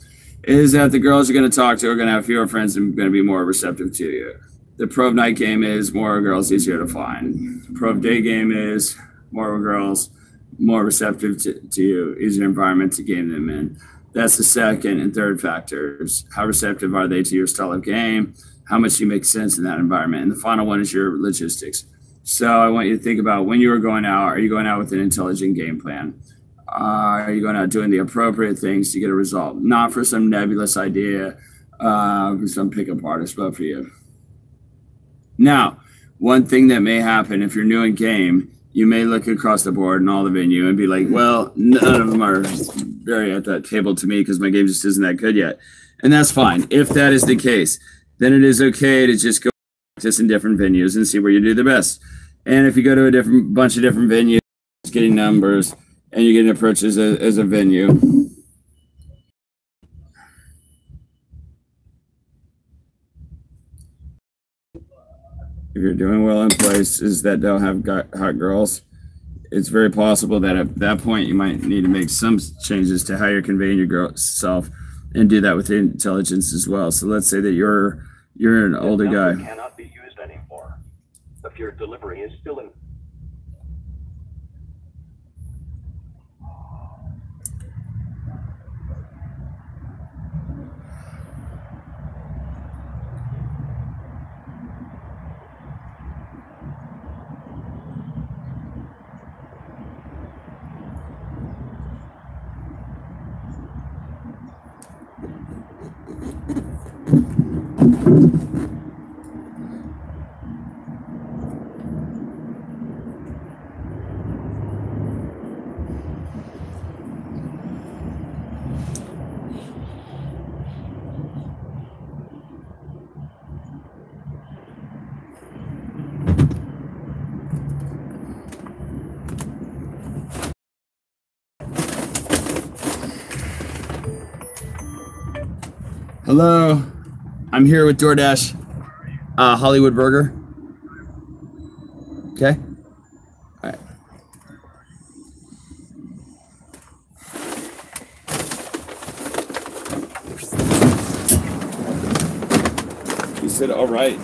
is that the girls you're going to talk to are going to have fewer friends and going to be more receptive to you. The pro of night game is more girls, easier to find. The pro of day game is more girls, more receptive to you, easier environment to game them in. That's the second and third factors. How receptive are they to your style of game? How much you make sense in that environment? And the final one is your logistics. So I want you to think about when you are going out, are you going out with an intelligent game plan? Are you going out doing the appropriate things to get a result? Not for some nebulous idea, for some pickup artist, but for you. Now, one thing that may happen if you're new in game, you may look across the board and all the venue and be like, well, none of them are very at that table to me because my game just isn't that good yet. And that's fine. If that is the case, then it is okay to just go practice in different venues and see where you do the best. And if you go to a bunch of different venues, getting numbers, and you're getting approaches as a venue. If you're doing well in places that don't have hot girls, it's very possible that at that point you might need to make some changes to how you're conveying your yourself and do that with intelligence as well. So let's say that you're an older guy. Cannot be used anymore. If your delivery is still in. Hello. I'm here with DoorDash. Hollywood Burger. Okay. All right. He said, all right.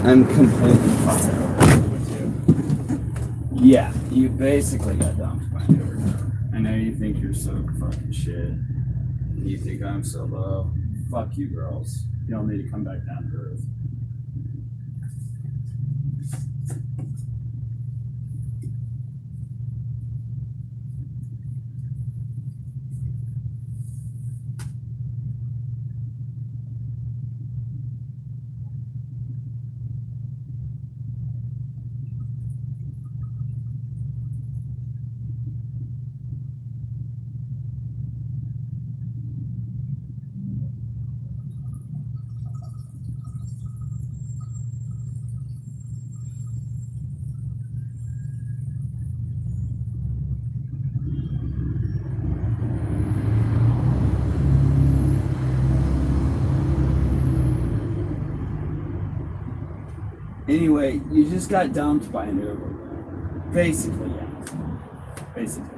I'm completely fucking over with you. Yeah, you basically got dumped by an Uber driver. I know you think you're so fucking shit. You think I'm so low. Fuck you, girls. You don't need to come back down to earth. Anyway, you just got dumped by an Uber. Basically, yeah. Basically.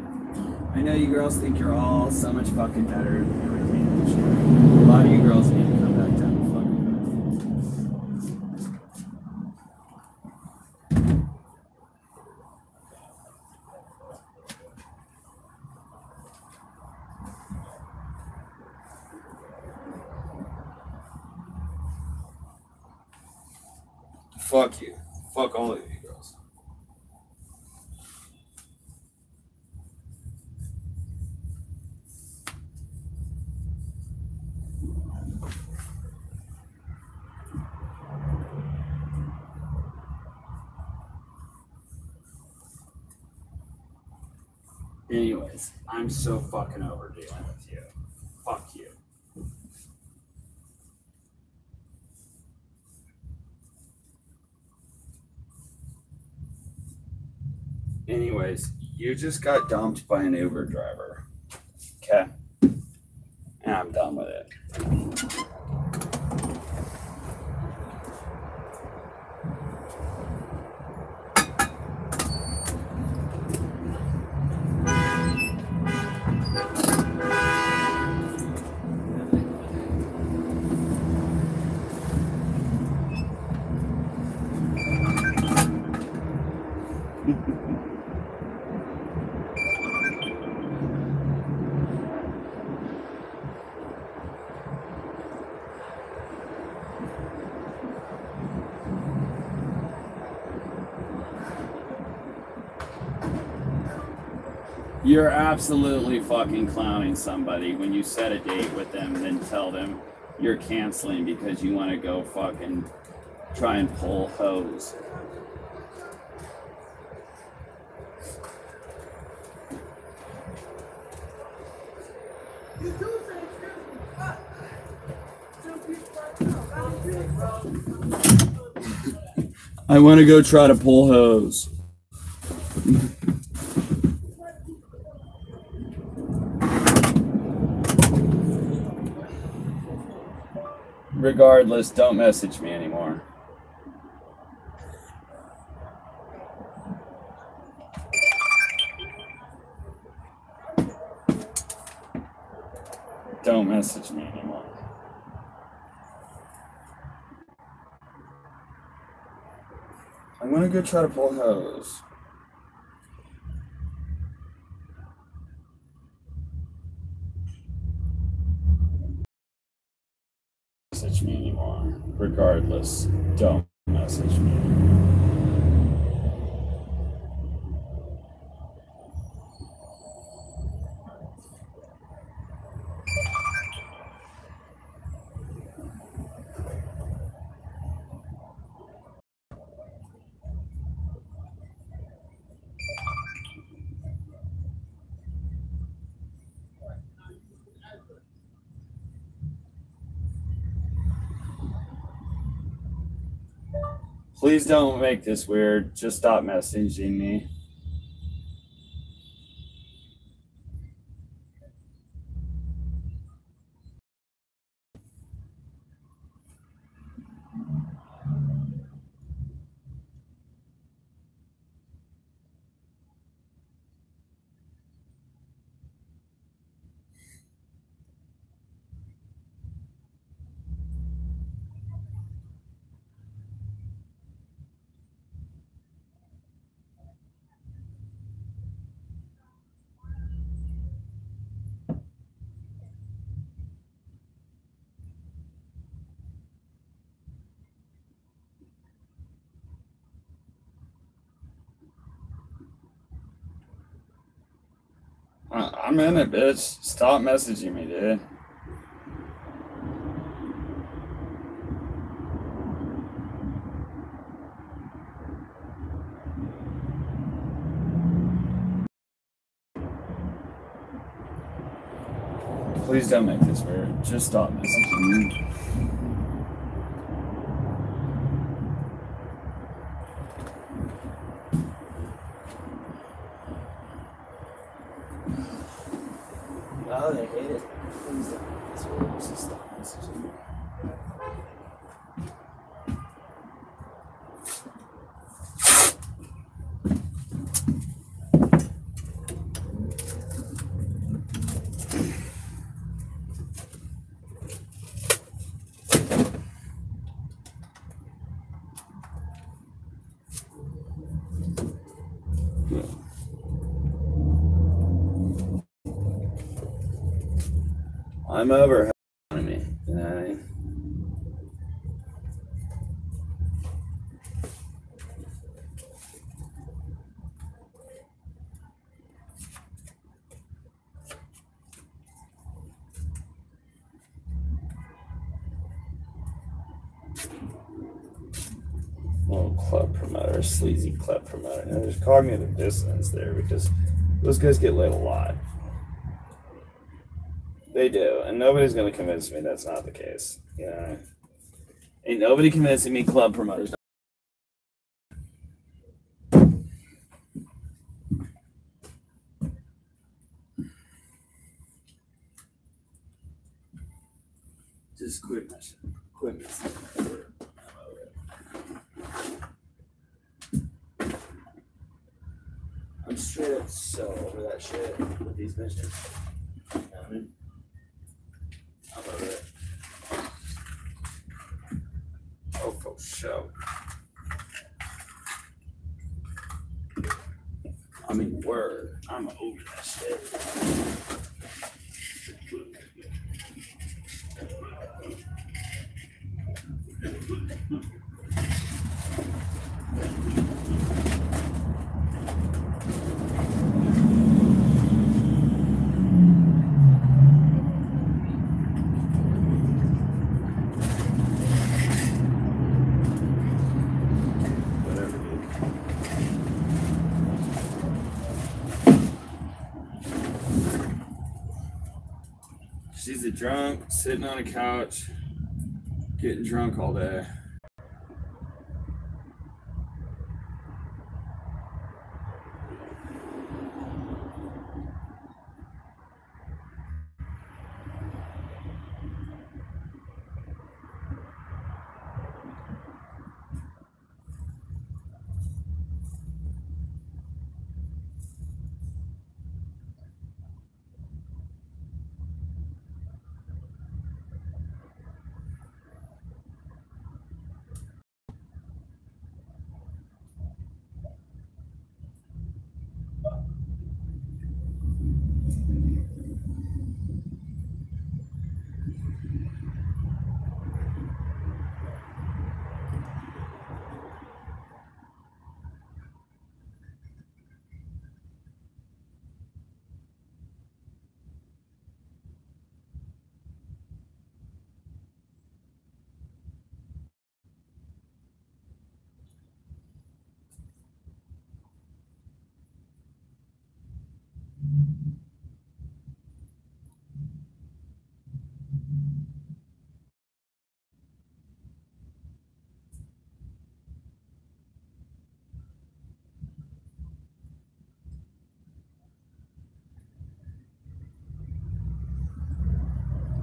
I know you girls think you're all so much fucking better than everything and shit. A lot of you girls need to come back down to fuck you. Fuck all of you girls. Anyways, I'm so fucking over dealing with you. Fuck you. Anyways, you just got dumped by an Uber driver. Okay? And I'm done with it. You're absolutely fucking clowning somebody when you set a date with them and then tell them you're canceling because you want to go fucking try and pull hose. I want to go try to pull hose. Regardless, don't message me anymore. Don't message me anymore. I'm gonna go try to pull hose. Message me anymore. Regardless, don't message me. Please don't make this weird. Just stop messaging me. I'm in it, bitch. Stop messaging me, dude. Please don't make this weird. Just stop messaging me. Oh, they hate it. Please don't make this weird. Just stop messaging me. I'm over me. You know what I mean? Little club promoter, sleazy club promoter. Now, there's cognitive dissonance there because those guys get laid a lot. They do, and nobody's going to convince me that's not the case. You know, ain't nobody convincing me club promoters. Just quit my shit. Quit my shit. I'm straight up so over that shit with these bitches. You know what I mean? I'm over it. Oh, for sure. I mean, word. I'm over that shit. She's a drunk, sitting on a couch, getting drunk all day.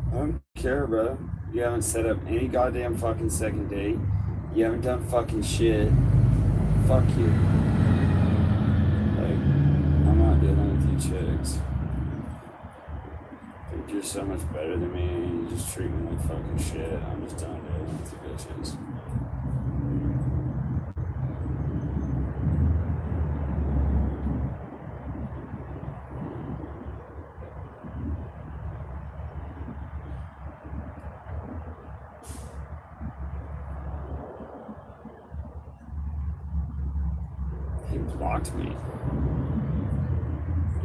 I don't care, bro. You haven't set up any goddamn fucking second date. You haven't done fucking shit. Fuck you. Like, I'm not dealing with you chicks. Think you're so much better than me and you just treat me like fucking shit. I'm just done dealing with you bitches. He blocked me.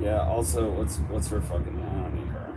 Yeah, also, what's her fucking name? I don't need her.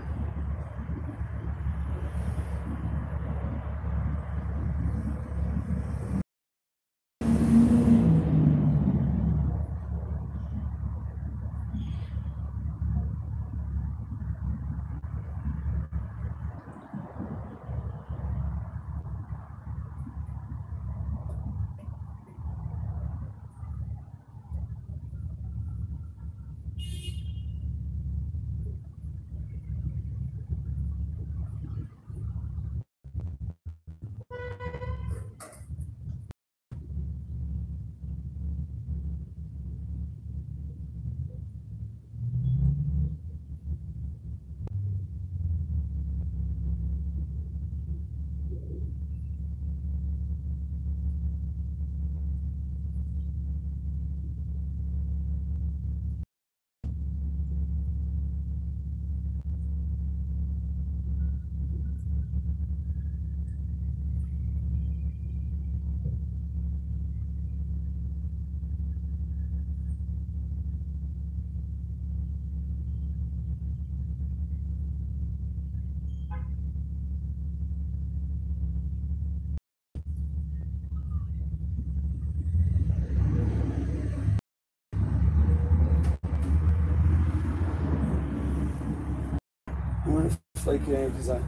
I want to flake it because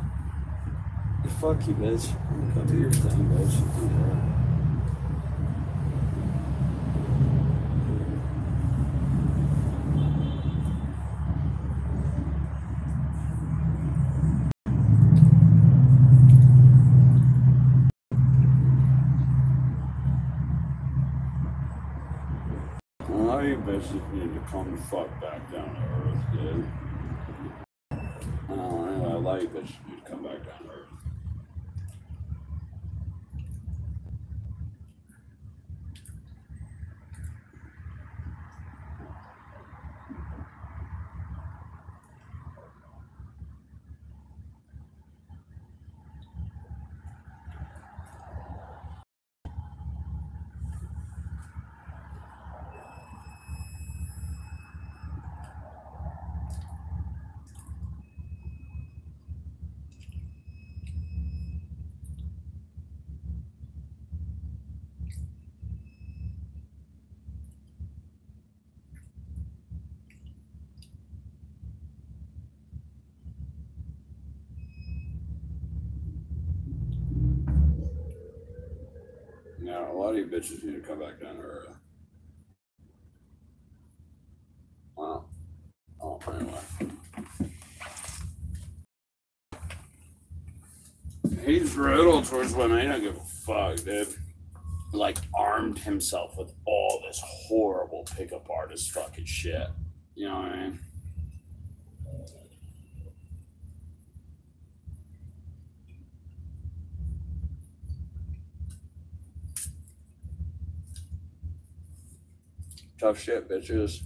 fuck you, bitch. Go do your thing, bitch. A lot of you bitches need to come the fuck back down to earth, dude. Anyway, a lot of you bitches need to come back down to earth. lot of you bitches need to come back down to earth. Wow. Oh, anyway. He's brutal towards women. He don't give a fuck, dude. Like, armed himself with all this horrible pickup artist fucking shit. You know what I mean? Tough shit, bitches.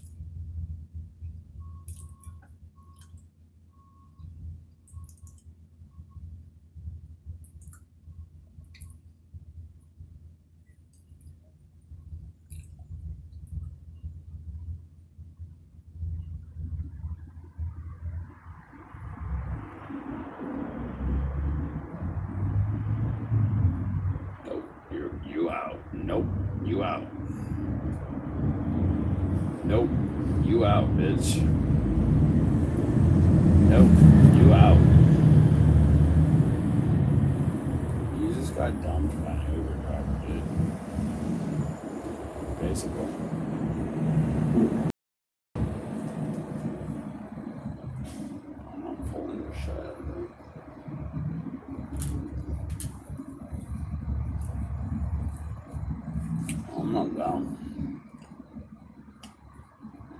Nope, you out. Nope, you out. Nope, you out, bitch. Nope, you out. You just got dumped by an Uber driver, dude. Basically. I'm not pulling your shit, dude. I'm not down.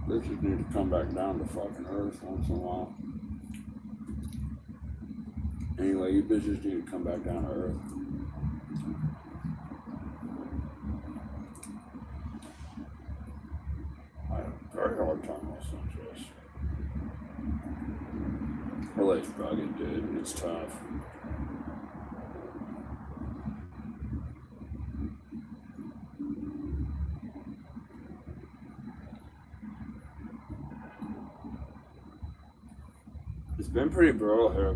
Bitches need to come back down to fucking earth once in a while. Anyway, you bitches need to come back down to earth. I have a very hard time listening to this. LA's rugged, dude, and it's tough. It's been pretty brutal here.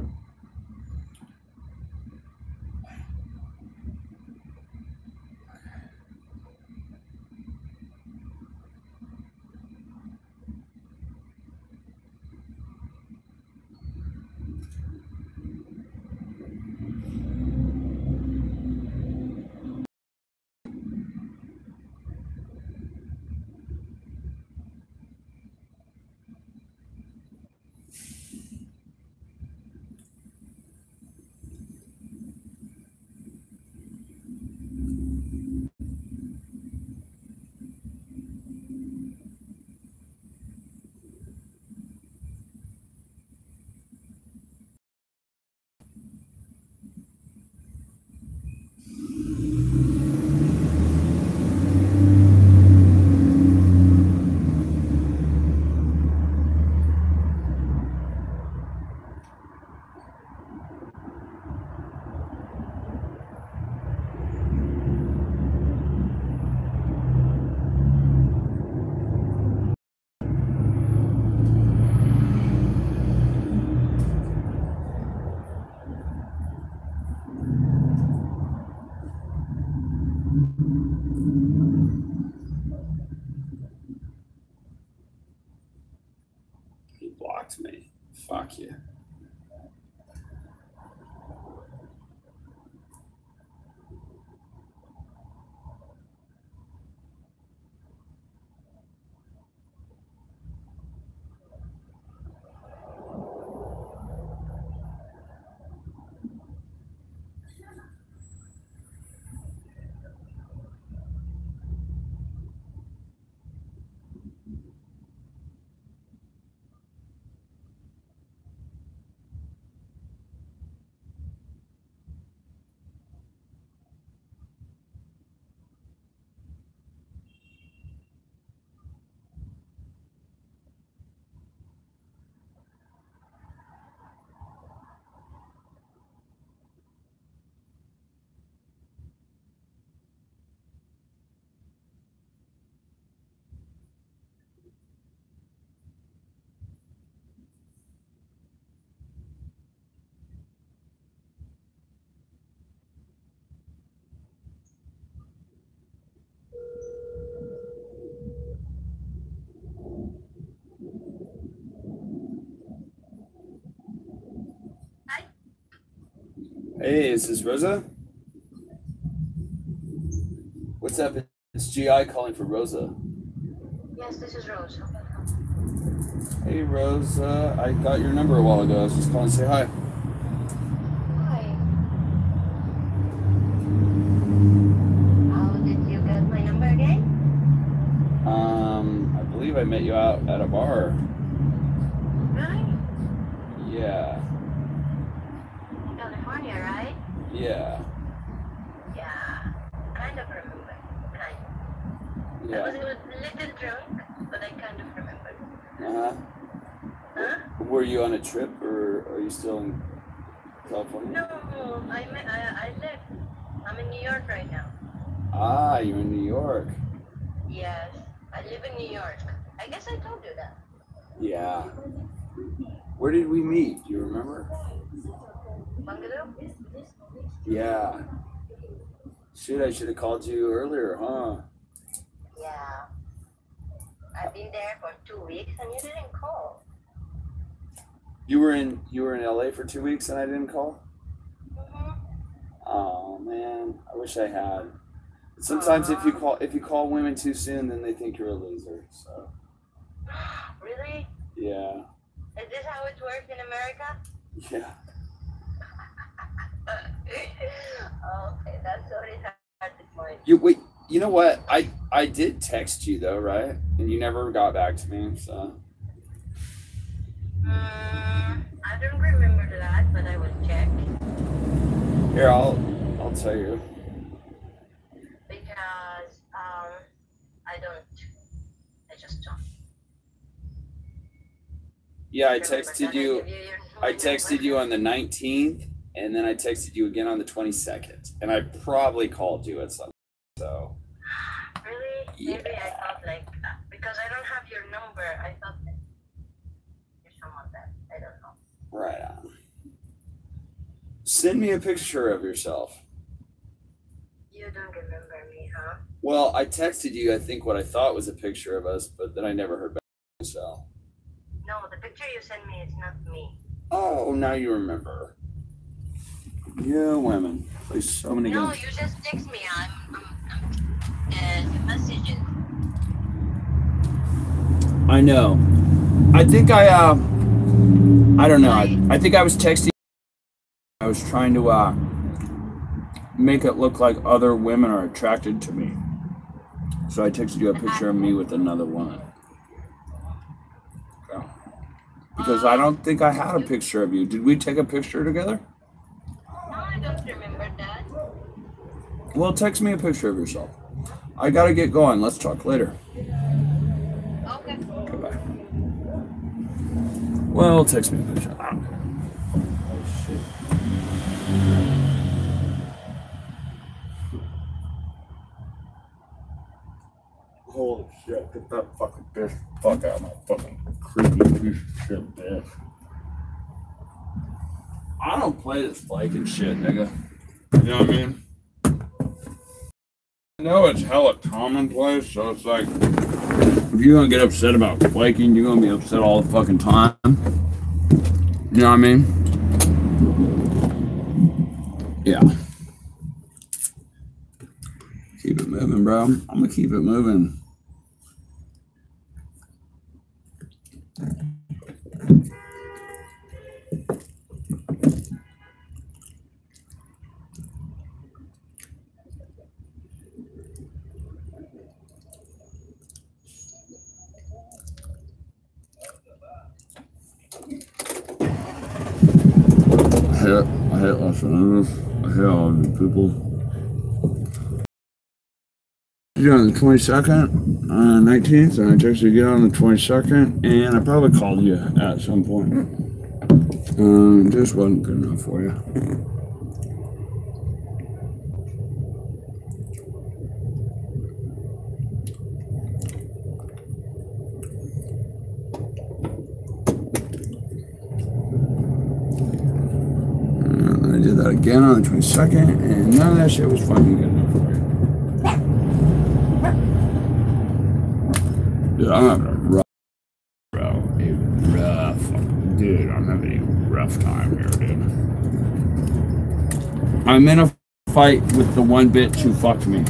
He blocked me. Fuck you. Hey, is this Rosa? What's what's up? It's GI calling for Rosa. Yes, this is Rose. Hey, Rosa. I got your number a while ago. I was just calling to say hi. Hi. How did you get my number again? I believe I met you out at a bar. Really? Yeah. California, right? Yeah. Yeah. Kind of remember. Kind of. I was Yeah. a little drunk, but I kind of remember. Uh-huh. Huh? Were you on a trip or are you still in California? No, I left. I'm in New York right now. Ah, you're in New York. Yes, I live in New York. I guess I told you that. Yeah. Where did we meet? Do you remember? Bungalow? Yeah. Shit, I should have called you earlier, huh? Yeah. I've been there for 2 weeks and you didn't call. You were in LA for 2 weeks and I didn't call? Mm-hmm. Oh man, I wish I had. Sometimes if you call women too soon, then they think you're a loser. So Really? yeah, Is this how it works in America? yeah. Okay, that's already hard to find. You wait. You know what? I did text you though, right? And you never got back to me. So I don't remember that, but I will check. here, I'll tell you. Because I just don't. Yeah, I Remember texted that I you. give your I phone texted number? you on the 19th, and then I texted you again on the 22nd, and I probably called you at some. So Really? Yeah. Maybe I thought like because I don't have your number, I thought that you're someone that I don't know. right on. Send me a picture of yourself. You don't remember me, huh? Well, I texted you, I think, what I thought was a picture of us, but then I never heard back. So. No, the picture you sent me is not me. Oh, now you remember. You women play so many No, games. you just text me. I'm messages. I know. I think I don't know. I think I was texting. I was trying to make it look like other women are attracted to me. So I texted you a picture of me with another woman. So, because I don't think I had a picture of you. Did we take a picture together? No, I don't remember that. Well, text me a picture of yourself. I gotta get going. Let's talk later. Okay. Goodbye. Well, text me a picture. Oh, shit. Holy shit, get that fucking bitch fuck out of my fucking creepy piece of shit, bitch. I don't play this flaking shit, nigga. You know what I mean? I know it's hella commonplace, so it's like, if you're gonna get upset about flaking, you're gonna be upset all the fucking time. You know what I mean? Yeah. Keep it moving, bro. I'm gonna keep it moving. I hate Los Angeles. I hate all of you people. You on the 22nd, 19th, and I texted you again on the 22nd, and I probably called you at some point. Just wasn't good enough for you. I did that again on the 22nd, and none of that shit was fucking good enough for you. Dude, I'm having a rough, dude, I'm having a rough time here, dude. I'm in a fight with the one bitch who fucked me.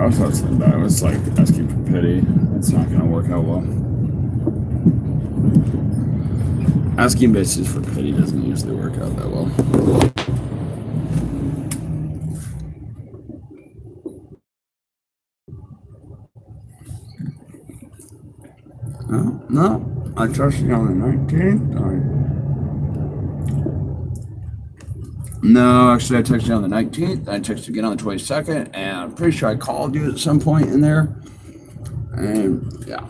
I thought something bad. It was like asking for pity. It's not gonna work out well. Asking bitches for pity doesn't usually work out that well. No, I trust you on the 19th. No, actually, I texted you on the 19th. I texted again on the 22nd, and I'm pretty sure I called you at some point in there. And yeah,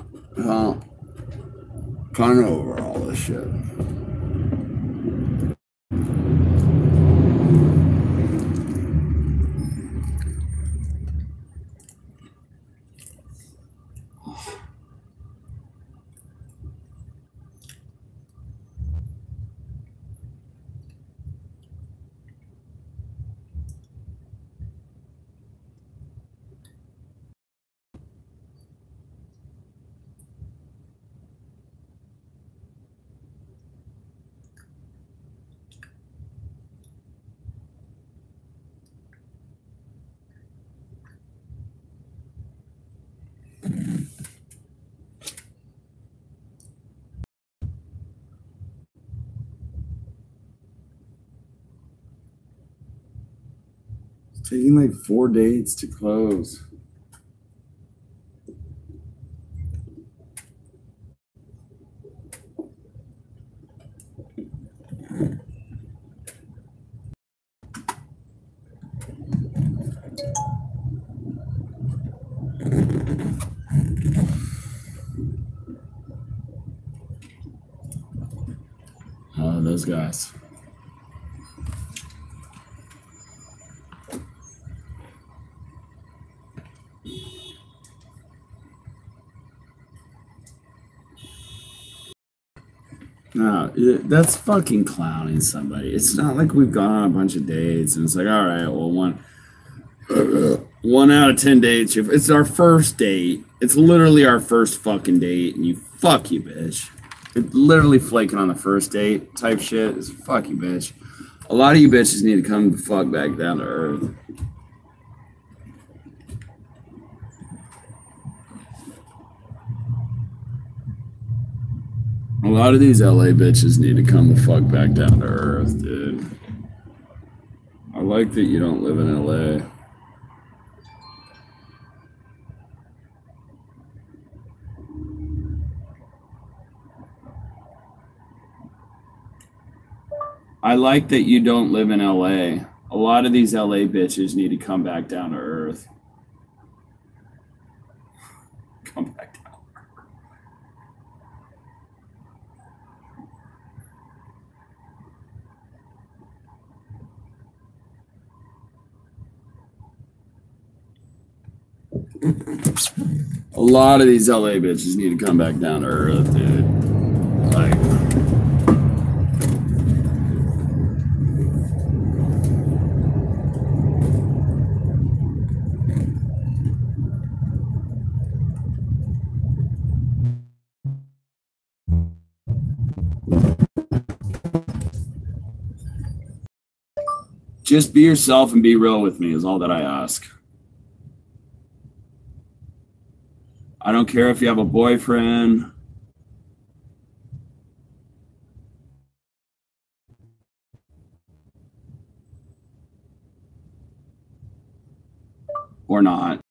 kind of over all this shit. It's taking like 4 dates to close. Oh, those guys. No, that's fucking clowning somebody. It's not like we've gone on a bunch of dates and it's like, all right, well, one out of 10 dates. It's our first date. It's literally our first fucking date, and fuck you, bitch. It's literally flaking on the first date type shit. It's fuck you, bitch. A lot of you bitches need to come the fuck back down to earth. A lot of these LA bitches need to come the fuck back down to earth, dude. I like that you don't live in LA. I like that you don't live in LA. A lot of these LA bitches need to come back down to earth. Come back down. A lot of these LA bitches need to come back down to earth, dude. Like, just be yourself and be real with me is all that I ask. I don't care if you have a boyfriend. Or not.